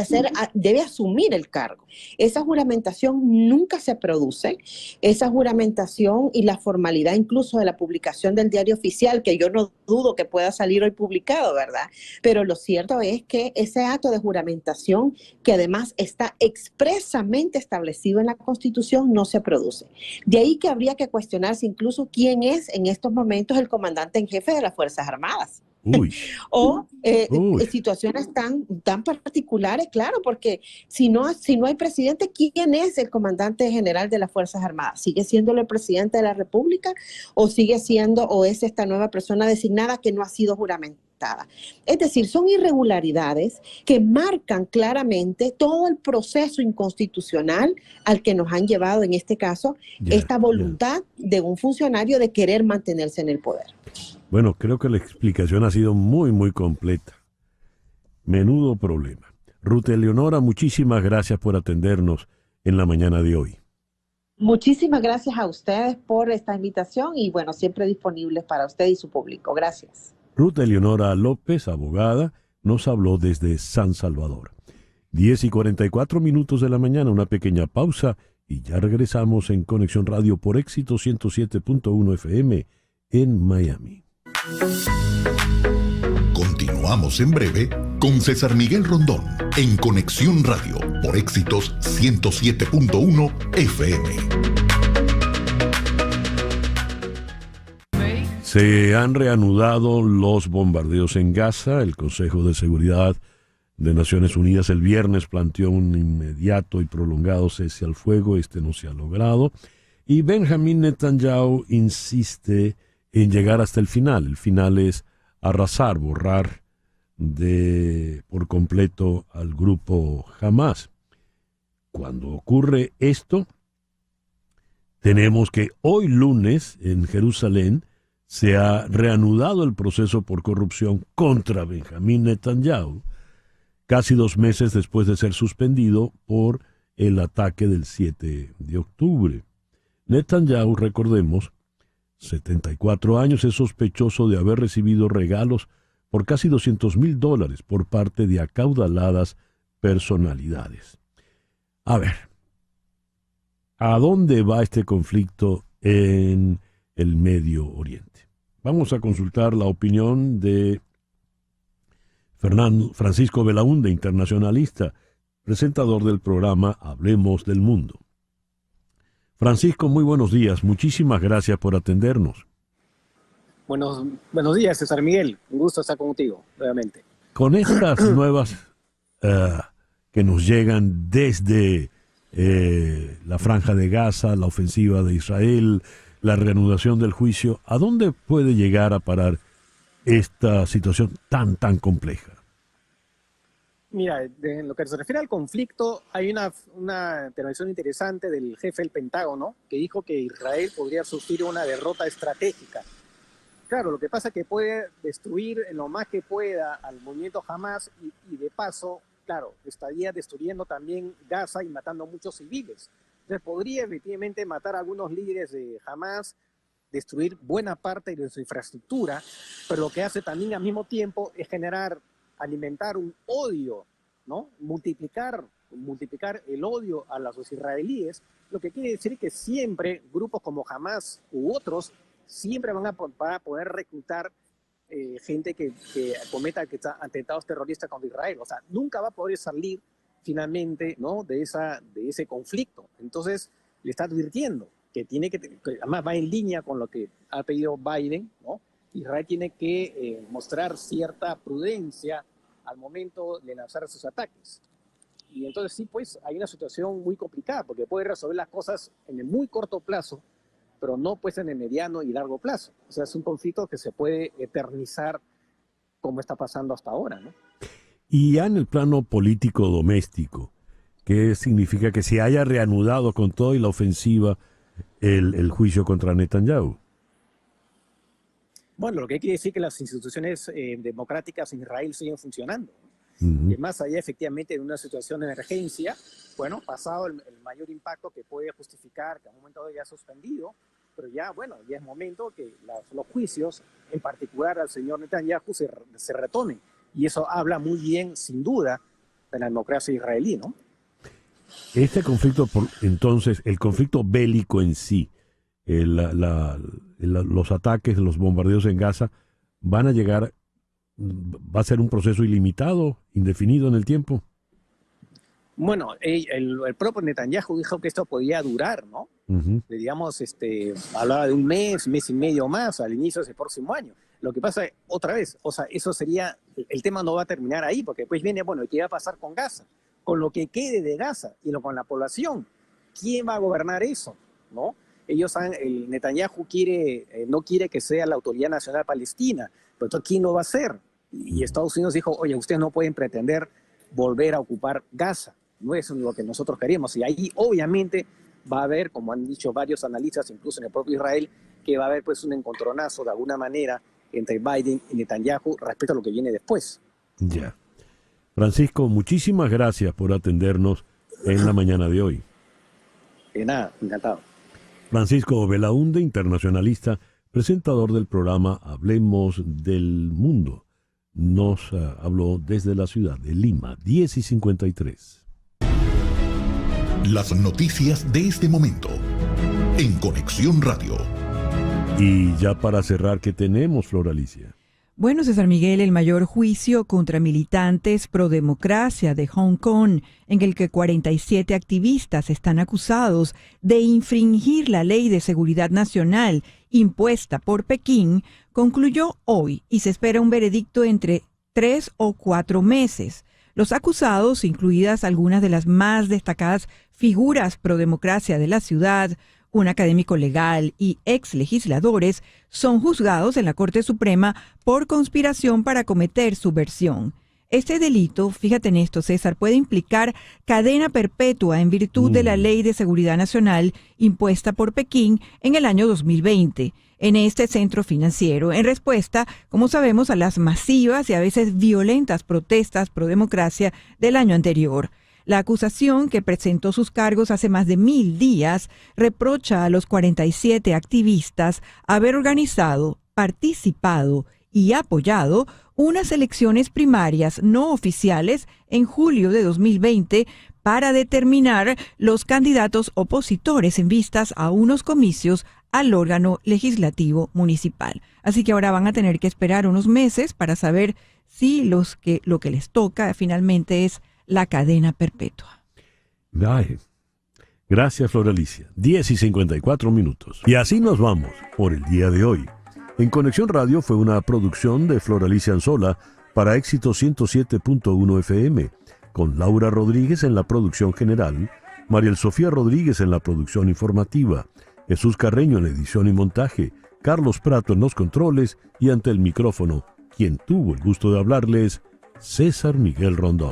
asumir el cargo. Esa juramentación nunca se produce, esa juramentación y la formalidad incluso de la publicación del diario oficial, que yo no dudo que pueda salir hoy publicado, ¿verdad? Pero lo cierto es que ese acto de juramentación, que además está expresamente establecido en la Constitución, no se produce. De ahí que habría que cuestionarse incluso quién es en estos momentos el comandante en jefe de las Fuerzas Armadas. O situaciones tan particulares, claro, porque si no hay presidente, ¿quién es el comandante general de las Fuerzas Armadas? ¿Sigue siendo el presidente de la República o es esta nueva persona designada que no ha sido juramentada? Es decir, son irregularidades que marcan claramente todo el proceso inconstitucional al que nos han llevado, en este caso, esta voluntad de un funcionario de querer mantenerse en el poder. Bueno, creo que la explicación ha sido muy, muy completa. Menudo problema. Ruth Eleonora, muchísimas gracias por atendernos en la mañana de hoy. Muchísimas gracias a ustedes por esta invitación y bueno, siempre disponibles para usted y su público. Gracias. Ruth Eleonora López, abogada, nos habló desde San Salvador. 10:44 de la mañana, una pequeña pausa y ya regresamos en Conexión Radio por Éxito 107.1 FM en Miami. Continuamos en breve con César Miguel Rondón en Conexión Radio por Éxitos 107.1 FM. Se han reanudado los bombardeos en Gaza. El Consejo de Seguridad de Naciones Unidas el viernes planteó un inmediato y prolongado cese al fuego. Este no se ha logrado. Y Benjamín Netanyahu insiste en llegar hasta el final. El final es arrasar, borrar por completo al grupo Hamás. Cuando ocurre esto, tenemos que hoy lunes en Jerusalén se ha reanudado el proceso por corrupción contra Benjamín Netanyahu, casi 2 meses después de ser suspendido por el ataque del 7 de octubre. Netanyahu, recordemos, 74 años, es sospechoso de haber recibido regalos por casi $200,000 por parte de acaudaladas personalidades. A ver, ¿a dónde va este conflicto en el Medio Oriente? Vamos a consultar la opinión de Francisco Belaúnde, internacionalista, presentador del programa Hablemos del Mundo. Francisco, muy buenos días. Muchísimas gracias por atendernos. Buenos días, César Miguel. Un gusto estar contigo, nuevamente. Con estas nuevas que nos llegan desde la Franja de Gaza, la ofensiva de Israel, la reanudación del juicio, ¿a dónde puede llegar a parar esta situación tan compleja? Mira, en lo que se refiere al conflicto, hay una intervención interesante del jefe del Pentágono que dijo que Israel podría sufrir una derrota estratégica. Claro, lo que pasa es que puede destruir en lo más que pueda al movimiento Hamás y de paso, claro, estaría destruyendo también Gaza y matando a muchos civiles. Entonces podría efectivamente matar a algunos líderes de Hamás, destruir buena parte de su infraestructura, pero lo que hace también al mismo tiempo es alimentar un odio, ¿no? Multiplicar el odio a los israelíes, lo que quiere decir que siempre grupos como Hamás u otros siempre van a poder reclutar gente que cometa atentados terroristas contra Israel. O sea, nunca va a poder salir finalmente, ¿no?, de ese conflicto. Entonces, le está advirtiendo que además va en línea con lo que ha pedido Biden, ¿no? Israel tiene que mostrar cierta prudencia al momento de lanzar sus ataques. Y entonces sí, pues hay una situación muy complicada, porque puede resolver las cosas en el muy corto plazo, pero no pues en el mediano y largo plazo. O sea, es un conflicto que se puede eternizar como está pasando hasta ahora, ¿no? Y ya en el plano político doméstico, ¿qué significa que se haya reanudado con todo y la ofensiva el juicio contra Netanyahu? Bueno, lo que quiere decir que las instituciones democráticas en Israel siguen funcionando. Más allá efectivamente de una situación de emergencia, bueno, pasado el mayor impacto que puede justificar que a un momento ya suspendido, pero ya, bueno, ya es momento que los juicios, en particular al señor Netanyahu, se retomen. Y eso habla muy bien, sin duda, de la democracia israelí, ¿no? Este conflicto, entonces, el conflicto bélico en sí, los ataques, los bombardeos en Gaza, van a llegar, va a ser un proceso ilimitado, indefinido en el tiempo. Bueno, el propio Netanyahu dijo que esto podía durar, ¿no? Digamos, hablaba de un mes y medio más al inicio del próximo año. Lo que pasa, otra vez, o sea, eso sería, el tema no va a terminar ahí, porque después viene, bueno, ¿qué va a pasar con Gaza? Con lo que quede de Gaza y con la población. ¿Quién va a gobernar eso? ¿No? Ellos el Netanyahu no quiere que sea la Autoridad Nacional Palestina, pero entonces ¿quién lo va a hacer? Y Estados Unidos dijo, oye, ustedes no pueden pretender volver a ocupar Gaza. No es lo que nosotros queremos. Y ahí obviamente va a haber, como han dicho varios analistas, incluso en el propio Israel, que va a haber pues un encontronazo de alguna manera entre Biden y Netanyahu respecto a lo que viene después. Ya. Francisco, muchísimas gracias por atendernos en la mañana de hoy. De nada, encantado. Francisco Belaunde, internacionalista, presentador del programa Hablemos del Mundo, nos habló desde la ciudad de Lima, 10:53. Las noticias de este momento en Conexión Radio. Y ya para cerrar, ¿qué tenemos, Flor Alicia? Bueno, César Miguel, el mayor juicio contra militantes pro democracia de Hong Kong, en el que 47 activistas están acusados de infringir la ley de seguridad nacional impuesta por Pekín, concluyó hoy y se espera un veredicto entre 3 o 4 meses. Los acusados, incluidas algunas de las más destacadas figuras pro democracia de la ciudad, un académico legal y ex legisladores, son juzgados en la Corte Suprema por conspiración para cometer subversión. Este delito, fíjate en esto, César, puede implicar cadena perpetua en virtud de la Ley de Seguridad Nacional impuesta por Pekín en el año 2020 en este centro financiero, en respuesta, como sabemos, a las masivas y a veces violentas protestas pro democracia del año anterior. La acusación, que presentó sus cargos hace más de 1000 días, reprocha a los 47 activistas haber organizado, participado y apoyado unas elecciones primarias no oficiales en julio de 2020 para determinar los candidatos opositores en vistas a unos comicios al órgano legislativo municipal. Así que ahora van a tener que esperar unos meses para saber si lo que les toca finalmente es la cadena perpetua. Ay, gracias, Flor Alicia. 10:54. Y así nos vamos por el día de hoy. En Conexión Radio fue una producción de Flor Alicia Anzola para Éxito 107.1 FM, con Laura Rodríguez en la producción general, Mariel Sofía Rodríguez en la producción informativa, Jesús Carreño en edición y montaje, Carlos Prato en los controles y ante el micrófono, quien tuvo el gusto de hablarles, César Miguel Rondón.